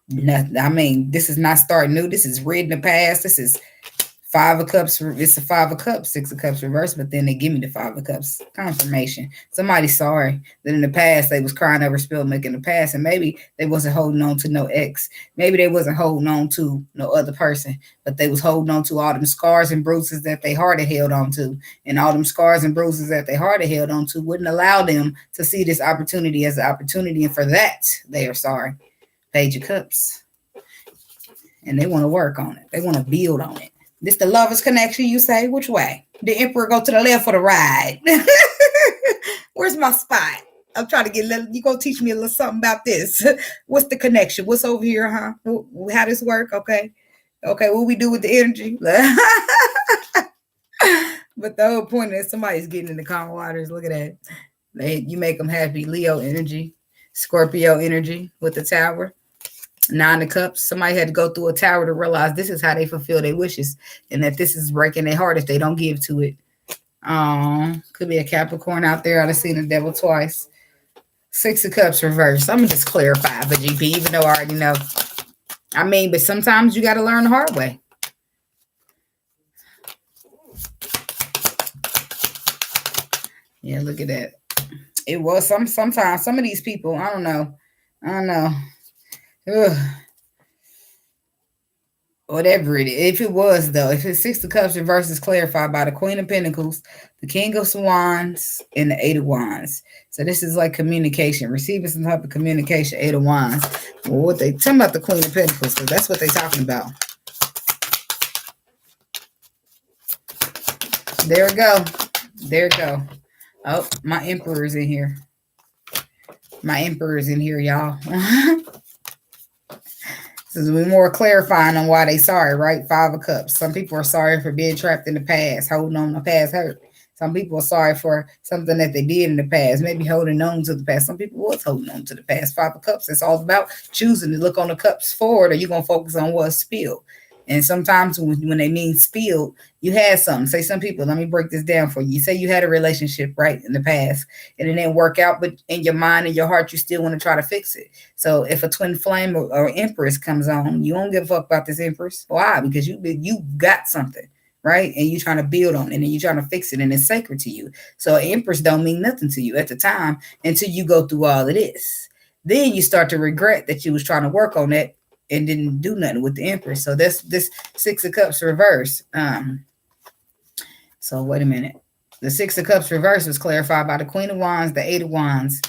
nothing. I mean, this is not starting new. This is read in the past. This is Five of Cups. It's a Five of Cups, Six of Cups reverse, but then they give me the Five of Cups confirmation. Somebody's sorry that in the past they was crying over spilled milk in the past, and maybe they wasn't holding on to no ex. Maybe they wasn't holding on to no other person, but they was holding on to all them scars and bruises that they heart had held on to, and all them scars and bruises that they heart had held on to wouldn't allow them to see this opportunity as an opportunity, and for that they are sorry. Page of Cups, and they want to work on it. They want to build on it. This the lovers connection, you say? Which way? The Emperor go to the left or the right? Where's my spot? I'm trying to get a little, you gonna teach me a little something about this. What's the connection? What's over here, huh? How does work? Okay. What we do with the energy? But the whole point is somebody's getting in the calm waters. Look at that. You make them happy. Leo energy, Scorpio energy with the Tower. Nine of Cups. Somebody had to go through a tower to realize this is how they fulfill their wishes, and that this is breaking their heart if they don't give to it. Could be a Capricorn out there. I've seen the devil twice. Six of Cups reverse. I'm gonna just clarify for GP, even though I already know. I mean, but sometimes you got to learn the hard way. Yeah, look at that. It was sometimes some of these people. I don't know. Ugh. Whatever it is. If it was, though, if it's Six of Cups reverse is clarified by the Queen of Pentacles, the King of Wands, and the Eight of Wands. So this is like communication, receiving some type of communication. Eight of Wands. Well, what they talking about the Queen of Pentacles? Because that's what they're talking about. There we go. Oh, my Emperor's in here. Y'all. So we're more clarifying on why they sorry, right? Five of Cups. Some people are sorry for being trapped in the past, holding on to past hurt. Some people are sorry for something that they did in the past, maybe holding on to the past. Some people was holding on to the past. Five of Cups. It's all about choosing to look on the cups forward, or you're going to focus on what's spilled. And sometimes when they mean spilled, you had something. Say some people, let me break this down for you. You say you had a relationship, right, in the past, and it didn't work out, but in your mind and your heart, you still want to try to fix it. So if a twin flame or Empress comes on, you don't give a fuck about this Empress. Why? Because you got something, right? And you're trying to build on it, and you're trying to fix it, and it's sacred to you. So Empress don't mean nothing to you at the time until you go through all of this. Then you start to regret that you was trying to work on that and didn't do nothing with the Empress. So that's this Six of Cups reverse. So wait a minute. The Six of Cups reverse was clarified by the Queen of Wands, the Eight of Wands,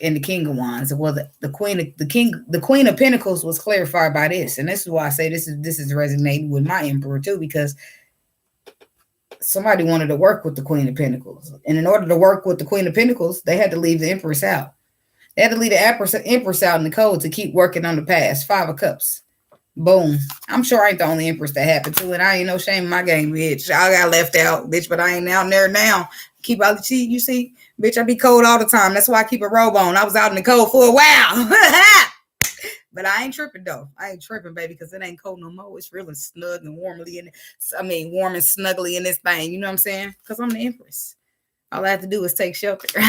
and the King of Wands. Well, the Queen of Pentacles was clarified by this, and this is why I say this is resonating with my Emperor too, because somebody wanted to work with the Queen of Pentacles, and in order to work with the Queen of Pentacles, they had to leave the Empress out. They had to leave the Empress out in the code to keep working on the past. Five of Cups. Boom. I'm sure I ain't the only Empress that happened to, and I ain't no shame in my game, bitch. I got left out, bitch, but I ain't out there now. Keep out the cheat, you see? Bitch, I be cold all the time. That's why I keep a robe on. I was out in the cold for a while. But I ain't tripping, though. I ain't tripping, baby, because it ain't cold no more. It's really snug and warm and snuggly in this thing. You know what I'm saying? Because I'm the Empress. All I have to do is take shelter.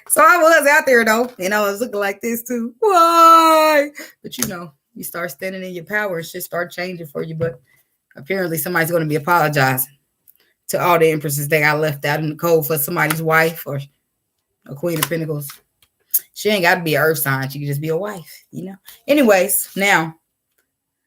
So I was out there, though, and I was looking like this, too. Why? But, you start standing in your power, and shit start changing for you. But apparently somebody's going to be apologizing to all the Empresses that got left out in the cold for somebody's wife or a Queen of Pentacles. She ain't got to be an earth sign. She can just be a wife, Anyways, now,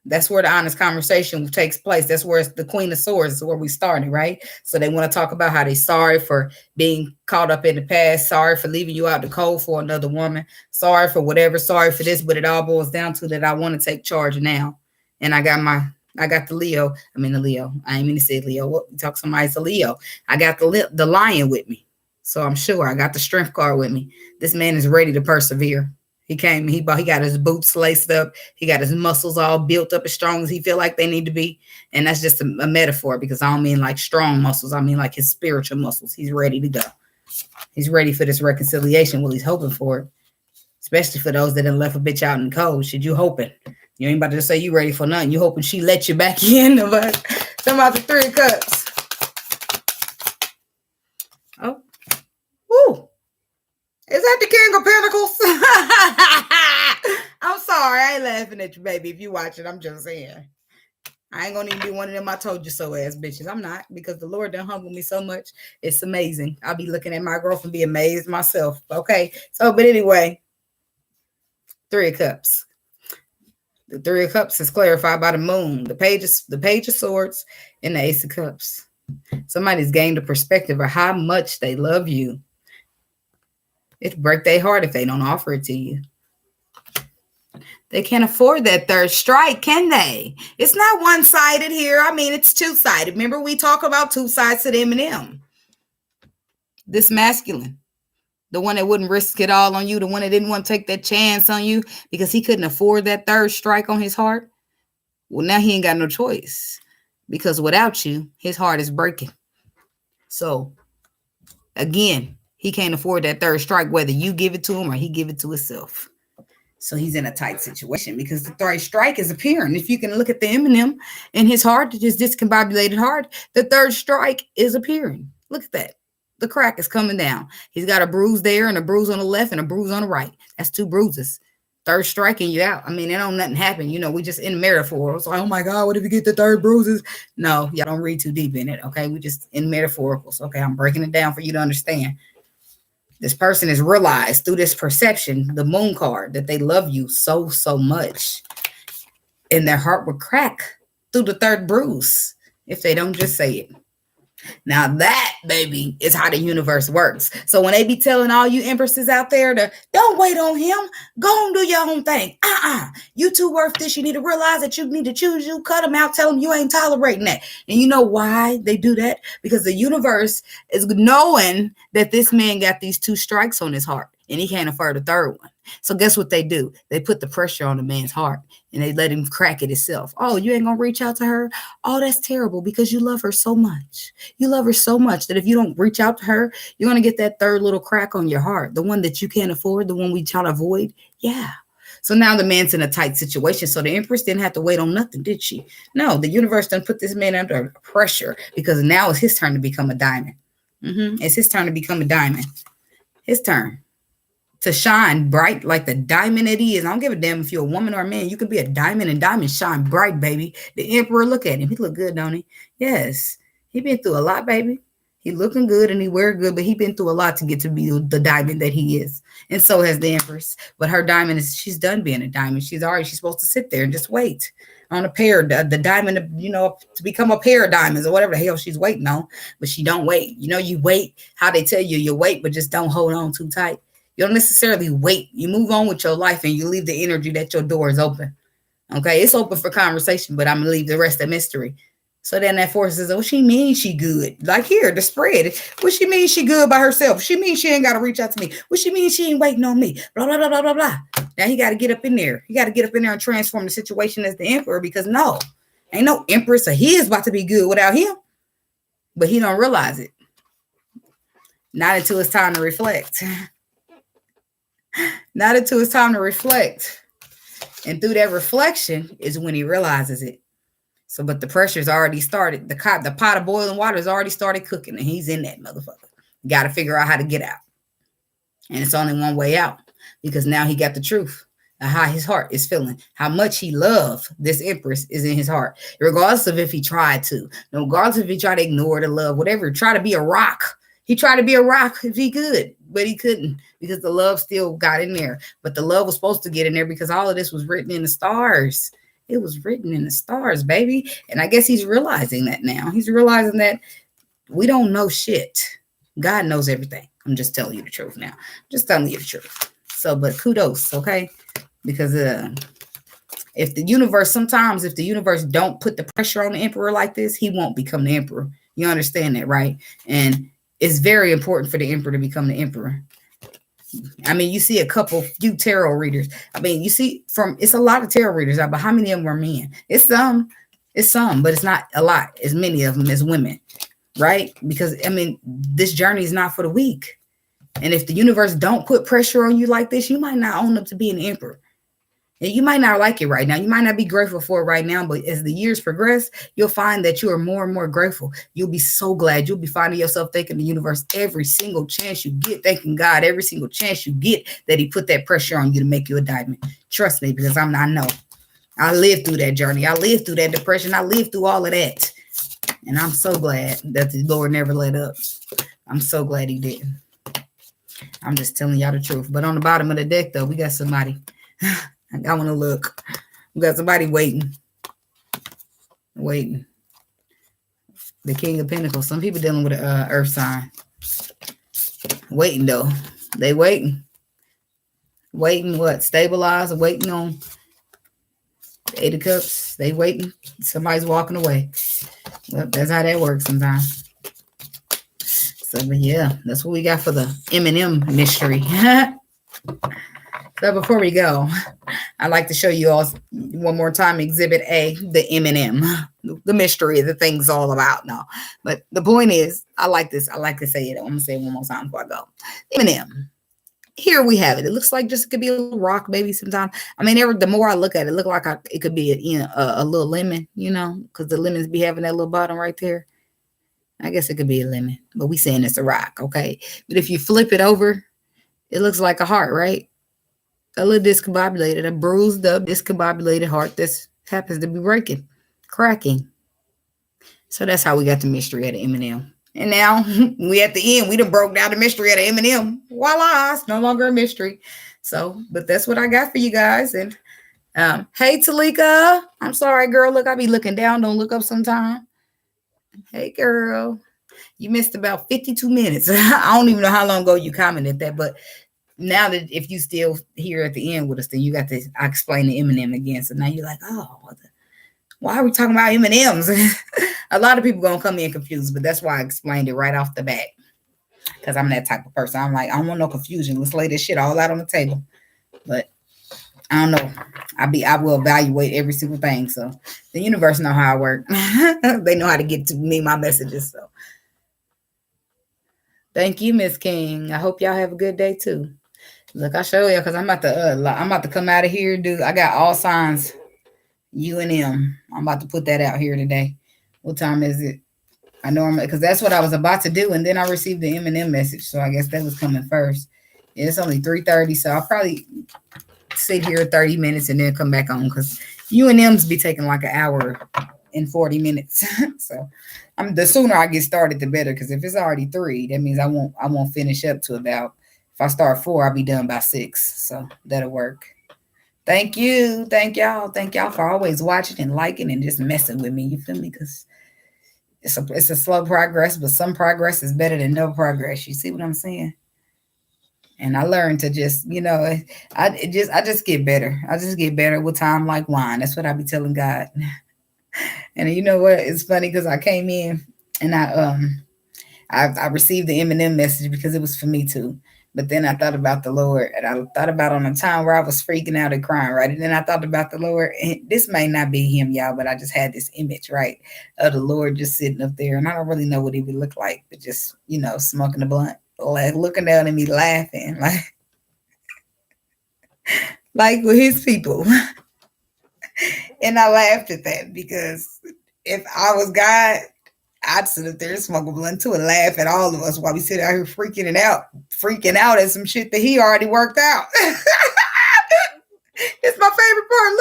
That's where the honest conversation takes place. That's where it's the Queen of Swords is where we started, right? So they want to talk about how they're sorry for being caught up in the past, sorry for leaving you out the cold for another woman, sorry for whatever, sorry for this, but it all boils down to that I want to take charge now. And I got the Leo. The Leo. I ain't mean to say Leo. What we talk somebody's a Leo. I got the lion with me. So I'm sure I got the strength card with me. This man is ready to persevere. He got his boots laced up. He got his muscles all built up as strong as he feel like they need to be. And that's just a metaphor, because I don't mean like strong muscles. I mean like his spiritual muscles. He's ready to go. He's ready for this reconciliation. Well, he's hoping for it. Especially for those that done left a bitch out in the cold. Should you hoping? You ain't about to say you ready for nothing. You hoping she let you back in. But some about the 3 of Cups. Oh. Woo. Is that the King of Pentacles? I'm sorry. I ain't laughing at you, baby. If you watch it, I'm just saying. I ain't gonna even be one of them I told you so ass bitches. I'm not, because the Lord done humbled me so much. It's amazing. I'll be looking at my girlfriend, be amazed myself. Okay. So, but anyway, 3 of Cups. The 3 of Cups is clarified by the moon, the page of swords, and the Ace of Cups. Somebody's gained a perspective of how much they love you. It'll break their heart if they don't offer it to you. They can't afford that 3rd strike, can they? It's not one-sided here. I mean, it's two-sided. Remember, we talk about 2 sides to the M&M. This masculine, the one that wouldn't risk it all on you, the one that didn't want to take that chance on you because he couldn't afford that 3rd strike on his heart. Well, now he ain't got no choice, because without you, his heart is breaking. So, again, he can't afford that 3rd strike, whether you give it to him or he give it to himself. So he's in a tight situation, because the 3rd strike is appearing. If you can look at the Eminem in his heart, his discombobulated heart, the 3rd strike is appearing. Look at that. The crack is coming down. He's got a bruise there and a bruise on the left and a bruise on the right. That's 2 bruises. 3rd striking you out. I mean, it don't nothing happen. You know, we just in metaphor. It's like, oh my God, what if you get the 3rd bruises? No, y'all don't read too deep in it. Okay. We just in metaphoricals. Okay. I'm breaking it down for you to understand. This person has realized through this perception, the moon card, that they love you so, so much. And their heart would crack through the 3rd bruise if they don't just say it. Now that, baby, is how the universe works. So when they be telling all you empresses out there to don't wait on him, go and do your own thing. You too worth this. You need to realize that you need to choose you, cut them out, tell them you ain't tolerating that. And you know why they do that? Because the universe is knowing that this man got these 2 strikes on his heart and he can't afford a 3rd one. So guess what they do? They put the pressure on the man's heart and they let him crack it himself. Oh, you ain't going to reach out to her? Oh, that's terrible, because you love her so much. You love her so much that if you don't reach out to her, you're going to get that 3rd little crack on your heart. The one that you can't afford, the one we try to avoid. Yeah. So now the man's in a tight situation. So the Empress didn't have to wait on nothing, did she? No, the universe done put this man under pressure, because now it's his turn to become a diamond. It's his turn to become a diamond. His turn to shine bright like the diamond it is. I don't give a damn if you're a woman or a man. You can be a diamond, and diamonds shine bright, baby. The Emperor, look at him. He look good, don't he? Yes. He been through a lot, baby. He looking good and he wear good, but he been through a lot to get to be the diamond that he is. And so has the Empress. But her diamond she's done being a diamond. She's supposed to sit there and just wait on a pair, the diamond, to become a pair of diamonds or whatever the hell she's waiting on. But she don't wait. You wait how they tell you wait, but just don't hold on too tight. You don't necessarily wait. You move on with your life and you leave the energy that your door is open. Okay, it's open for conversation, but I'm going to leave the rest of mystery. So then that force says, oh, she means she good. Like here, the spread. What she means she good by herself. She means she ain't got to reach out to me. What she means she ain't waiting on me. Blah, blah, blah, blah, blah, blah. Now he got to get up in there. He got to get up in there and transform the situation as the Emperor, because no, ain't no Empress or he is about to be good without him. But he don't realize it. Not until it's time to reflect. Not until it's time to reflect. And through that reflection is when he realizes it. So, but the pressure's already started. The pot of boiling water has already started cooking, and he's in that motherfucker. Got to figure out how to get out. And it's only one way out, because now he got the truth of how his heart is feeling. How much he loves this Empress is in his heart, regardless of if he tried to. Regardless if he tried to ignore the love, whatever. Try to be a rock. He tried to be a rock if he could, but he couldn't, because the love still got in there. But the love was supposed to get in there, because all of this was written in the stars. It was written in the stars, baby. And I guess he's realizing that now. He's realizing that we don't know shit. God knows everything. I'm just telling you the truth now. Just telling you the truth. So, but kudos, okay? Because if the universe don't put the pressure on the emperor like this, he won't become the emperor. You understand that, right? And it's very important for the emperor to become the emperor. I mean, you see few tarot readers. I mean, you see it's a lot of tarot readers out, but how many of them are men? It's some, but it's not a lot. As many of them as women, right? Because I mean, this journey is not for the weak. And if the universe don't put pressure on you like this, you might not own up to being the emperor. And you might not like it right now. You might not be grateful for it right now, but as the years progress, you'll find that you are more and more grateful. You'll be so glad. You'll be finding yourself thanking the universe every single chance you get, thanking God every single chance you get that he put that pressure on you to make you a diamond. Trust me, because I know. I lived through that journey. I lived through that depression. I lived through all of that. And I'm so glad that the Lord never let up. I'm so glad he didn't. I'm just telling y'all the truth. But on the bottom of the deck, though, we got somebody. I want to look. We got somebody waiting. The King of Pentacles. Some people dealing with an earth sign. Waiting, though. They waiting. Waiting what? Stabilize. Waiting on the 8 of Cups. They waiting. Somebody's walking away. Well, that's how that works sometimes. So, but yeah, that's what we got for the M&M Mystery. So before we go, I'd like to show you all one more time Exhibit A, the M&M, the mystery, the thing's all about. No, but the point is, I like this. I like to say it. I'm going to say it one more time before I go. M&M. Here we have it. It looks like just it could be a little rock, maybe sometimes. I mean, the more I look at it, it look like it could be a little lemon, because the lemons be having that little bottom right there. I guess it could be a lemon, but we saying it's a rock, okay? But if you flip it over, it looks like a heart, right? A little discombobulated, a bruised up, discombobulated heart that happens to be cracking. So that's how we got the mystery of the M&M. And now we at the end, we done broke down the mystery of the M&M. Voila, it's no longer a mystery. So, but that's what I got for you guys. And hey, Talika, I'm sorry, girl. Look, I be looking down. Don't look up sometime. Hey, girl, you missed about 52 minutes. I don't even know how long ago you commented that, but now that if you still here at the end with us, then you got to explain the M&M again. So now you're like, oh, why are we talking about M&Ms? A lot of people gonna come in confused, but that's why I explained it right off the bat. Because I'm that type of person. I'm like, I don't want no confusion. Let's lay this shit all out on the table. But I don't know. I will evaluate every single thing. So the universe know how I work. They know how to get to me my messages. So thank you, Miss King. I hope y'all have a good day too. Look, I'll show you because I'm about to come out of here, dude. I got all signs U and M. I'm about to put that out here today. What time is it? I know because that's what I was about to do, and then I received the M&M message, so I guess that was coming first. Yeah, it's only 3:30, so I'll probably sit here 30 minutes and then come back on because U&Ms be taking like an hour and 40 minutes. So the sooner I get started, the better. Because if it's already 3, that means I won't finish up to about. If I start 4, I'll be done by 6. So that'll work. Thank you. Thank y'all. Thank y'all for always watching and liking and just messing with me. You feel me? Because it's a slow progress, but some progress is better than no progress. You see what I'm saying? And I learned to just, I just get better. I just get better with time like wine. That's what I be telling God. And you know what? It's funny because I came in and I received the M&M message because it was for me too. But then I thought about the Lord, and I thought about on a time where I was freaking out and crying, right? And then I thought about the Lord, and this may not be him, y'all, but I just had this image, right, of the Lord just sitting up there, and I don't really know what he would look like, but just, smoking a blunt, like looking down at me, laughing, like with his people. And I laughed at that because if I was God, I'd sit up there and smoke a blunt too and laugh at all of us while we sit out here freaking out at some shit that he already worked out. It's my favorite part.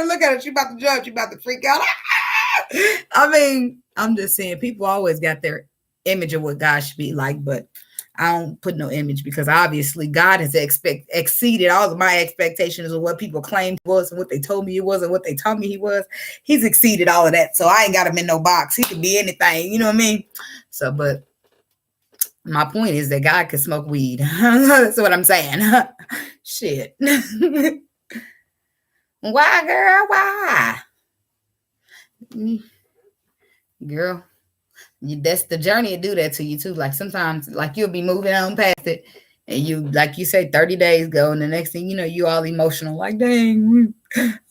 Look at her. She about to jump. She about to freak out. I mean, I'm just saying, people always got their image of what God should be like, but I don't put no image because obviously God has exceeded all of my expectations of what people claimed he was and what they told me he was and what they told me he was. He's exceeded all of that. So I ain't got him in no box. He could be anything. You know what I mean? So, but my point is that God can smoke weed. That's what I'm saying. Shit. Why, girl? Why? Girl, that's the journey to do that to you too. Like sometimes, like you'll be moving on past it, and you, like you say, 30 days go, and the next thing you know, you all emotional. Like, dang,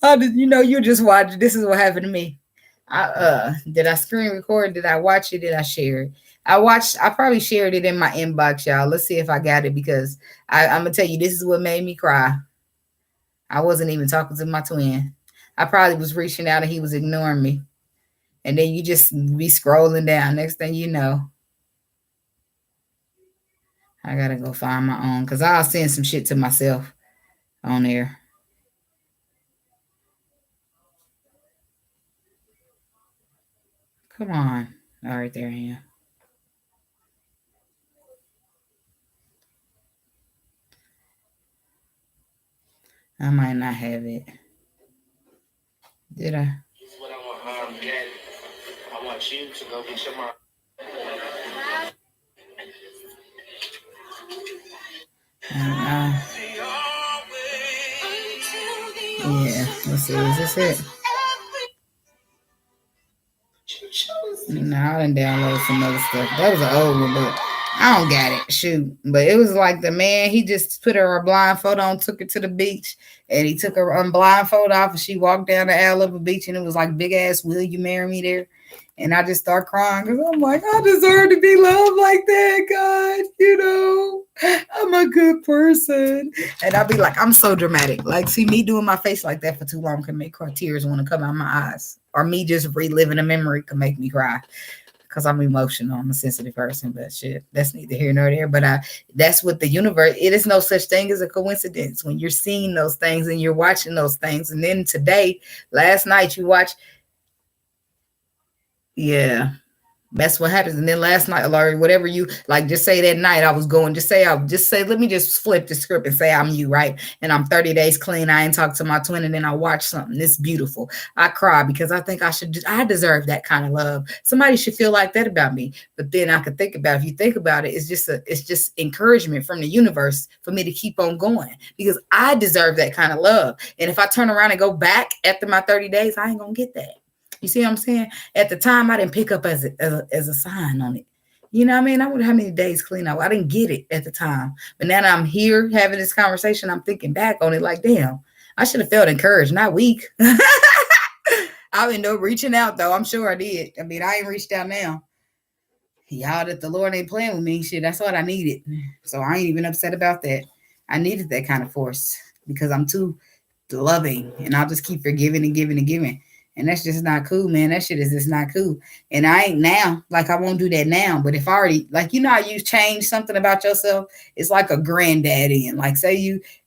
how did you know? You just watched. This is what happened to me. Did I screen record? Did I watch it? Did I share it? I probably shared it in my inbox, y'all. Let's see if I got it because I'm gonna tell you, this is what made me cry. I wasn't even talking to my twin. I probably was reaching out and he was ignoring me. And then you just be scrolling down. Next thing you know, I gotta go find my own because I'll send some shit to myself on there. Come on. All right, there I am. I might not have it. Did I? What I want you to go get your mom. Yeah, let's see. Is this it? No, I didn't download some other stuff. That was an old one, but I don't got it. Shoot. But it was like the man, he just put her blindfold on, took her to the beach, and he took her blindfold off, and she walked down the aisle of the beach, and it was like big ass, will you marry me there? And I just start crying because I'm like, I deserve to be loved like that, God. You know, I'm a good person. And I'll be like, I'm so dramatic. Like, see, me doing my face like that for too long can make tears want to come out my eyes. Or me just reliving a memory can make me cry because I'm emotional. I'm a sensitive person, but shit, that's neither here nor there. But that's what the universe, it is no such thing as a coincidence when you're seeing those things and you're watching those things. And then today, last night, you watch. Yeah, that's what happens. And then last night, or whatever you like, just say that night I was going, just say, let me just flip the script and say I'm you, right? And I'm 30 days clean. I ain't talked to my twin. And then I watch something. It's beautiful. I cry because I think I deserve that kind of love. Somebody should feel like that about me. But then I could think about, if you think about it, it's just encouragement from the universe for me to keep on going because I deserve that kind of love. And if I turn around and go back after my 30 days, I ain't going to get that. You see what I'm saying? At the time, I didn't pick up as a sign on it. You know what I mean? I wonder how many days clean out. I didn't get it at the time. But now that I'm here having this conversation, I'm thinking back on it like, damn, I should have felt encouraged, not weak. I ended up reaching out, though. I'm sure I did. I mean, I ain't reached out now. Y'all, that the Lord ain't playing with me. Shit, that's what I needed. So I ain't even upset about that. I needed that kind of force because I'm too loving. And I'll just keep forgiving and giving and giving. And that's just not cool, man. That shit is just not cool. And I ain't now, like I won't do that now. But if I already, like, you know how you change something about yourself? It's like a granddaddy. And like,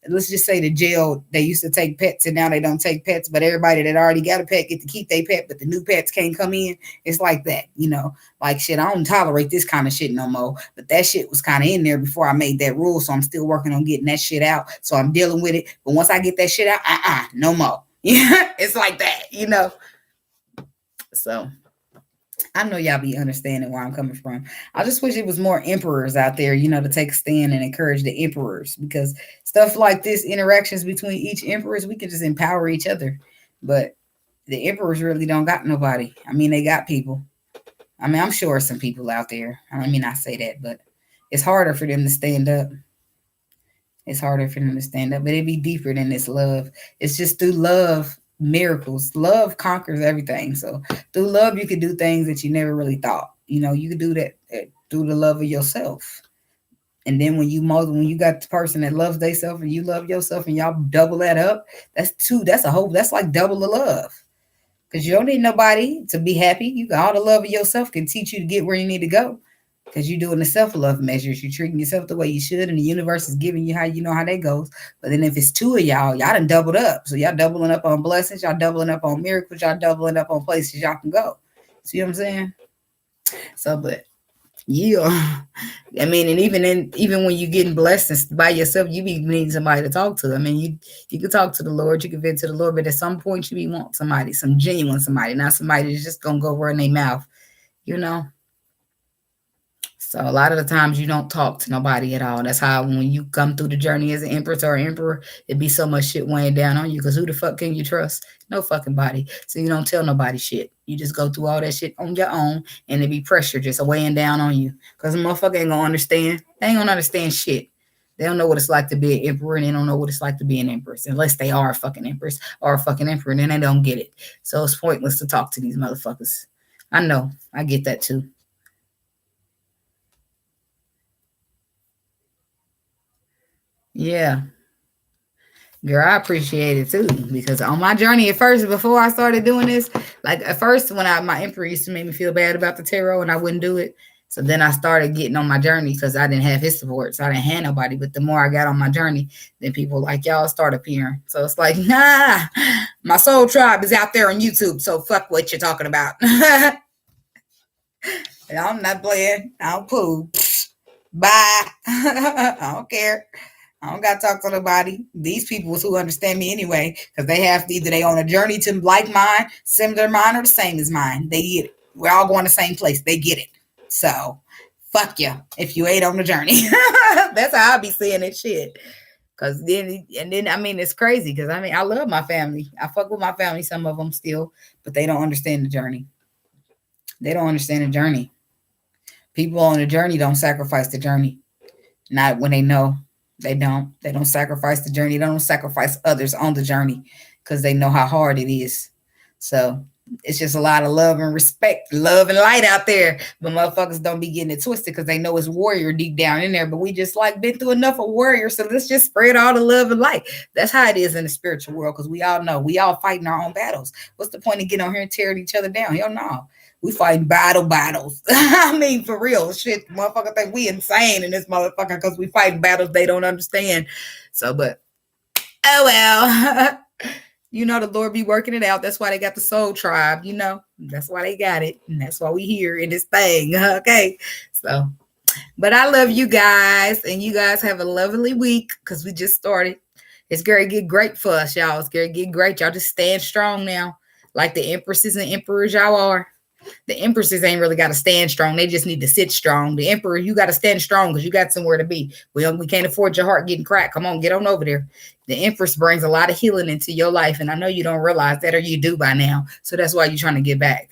let's just say the jail, they used to take pets and now they don't take pets. But everybody that already got a pet get to keep their pet, but the new pets can't come in. It's like that, you know? Like, shit, I don't tolerate this kind of shit no more. But that shit was kind of in there before I made that rule. So I'm still working on getting that shit out. So I'm dealing with it. But once I get that shit out, no more. Yeah, it's like that, you know. So I know y'all be understanding where I'm coming from. I just wish it was more emperors out there, you know, to take a stand and encourage the emperors because stuff like this, interactions between each emperors, we can just empower each other. But the emperors really don't got nobody. I mean, they got people. I mean, I'm sure some people out there. I mean, I say that, but it's harder for them to stand up. It's harder for them to stand up, but it'd be deeper than this love. It's just through love, miracles. Love conquers everything. So through love, you can do things that you never really thought. You know, you can do that through the love of yourself. And then when you got the person that loves themselves and you love yourself and y'all double that up, that's like double the love. Because you don't need nobody to be happy. You got all the love of yourself can teach you to get where you need to go. Because you're doing the self-love measures. You're treating yourself the way you should, and the universe is giving you how you know how that goes. But then if it's two of y'all done doubled up. So y'all doubling up on blessings, y'all doubling up on miracles, y'all doubling up on places y'all can go. See what I'm saying? So, but Yeah. I mean, and even when you're getting blessed and by yourself, you be needing somebody to talk to. I mean, you can talk to the Lord, you can vent to the Lord, but at some point you be want somebody, some genuine somebody, not somebody that's just gonna go run their mouth, you know. So a lot of the times you don't talk to nobody at all. That's how when you come through the journey as an empress or emperor, it be so much shit weighing down on you. Because who the fuck can you trust? No fucking body. So you don't tell nobody shit. You just go through all that shit on your own, and it be pressure just weighing down on you. Because the motherfucker ain't gonna understand. They ain't gonna understand shit. They don't know what it's like to be an emperor, and they don't know what it's like to be an empress, unless they are a fucking empress or a fucking emperor, and then they don't get it. So it's pointless to talk to these motherfuckers. I know. I get that too. Yeah. Girl, I appreciate it too because on my journey at first, before I started doing this, like at first when my emperor used to make me feel bad about the tarot and I wouldn't do it. So then I started getting on my journey because I didn't have his support, so I didn't have nobody. But the more I got on my journey, then people like y'all start appearing. So it's like, nah, my soul tribe is out there on YouTube. So fuck what you're talking about. I'm not playing. I'll poo. Bye. I don't care. I don't got to talk to nobody. These people who understand me anyway, because they have either they on a journey to like mine, similar mine, or the same as mine. They get it. We're all going the same place. They get it. So, fuck you if you ain't on the journey. That's how I be seeing it shit. Cause then I mean it's crazy because I mean I love my family. I fuck with my family, some of them still, but they don't understand the journey. They don't understand the journey. People on the journey don't sacrifice the journey. Not when they know. They don't. They don't sacrifice the journey. They don't sacrifice others on the journey because they know how hard it is. So it's just a lot of love and respect, love and light out there. But motherfuckers don't be getting it twisted because they know it's warrior deep down in there. But we just like been through enough of warrior. So let's just spread all the love and light. That's how it is in the spiritual world because we all know we all fighting our own battles. What's the point of getting on here and tearing each other down? Hell no. We fighting battles. I mean, for real. Shit, motherfucker think we insane in this motherfucker because we fighting battles they don't understand. So, but, oh well. You know, the Lord be working it out. That's why they got the soul tribe, you know. That's why they got it. And that's why we here in this thing. Okay. So, but I love you guys. And you guys have a lovely week because we just started. It's going to get great for us, y'all. It's going to get great. Y'all just stand strong now. Like the empresses and emperors y'all are. The empresses ain't really got to stand strong. They just need to sit strong. The emperor, you got to stand strong because you got somewhere to be. We can't afford your heart getting cracked. Come on, get on over there. The empress brings a lot of healing into your life. And I know you don't realize that, or you do by now. So that's why you're trying to get back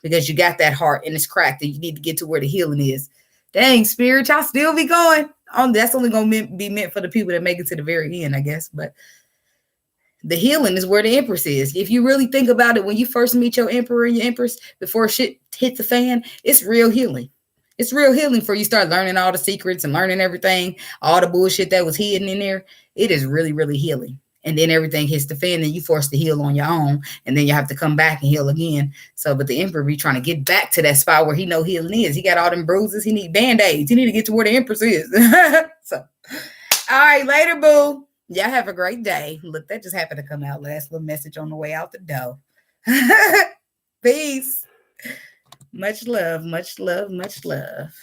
because you got that heart and it's cracked and you need to get to where the healing is. Dang, spirit, y'all still be going. That's only going to be meant for the people that make it to the very end, I guess. But the healing is where the empress is. If you really think about it, when you first meet your emperor and your empress, before shit hit the fan, it's real healing. It's real healing for you start learning all the secrets and learning everything, all the bullshit that was hidden in there. It is really, really healing. And then everything hits the fan and you forced to heal on your own. And then you have to come back and heal again. So, but the emperor be trying to get back to that spot where he know healing is. He got all them bruises. He need band-aids. He need to get to where the empress is. So, all right, later, boo. Y'all have a great day. Look, that just happened to come out. Last little message on the way out the door. Peace. Much love, much love, much love.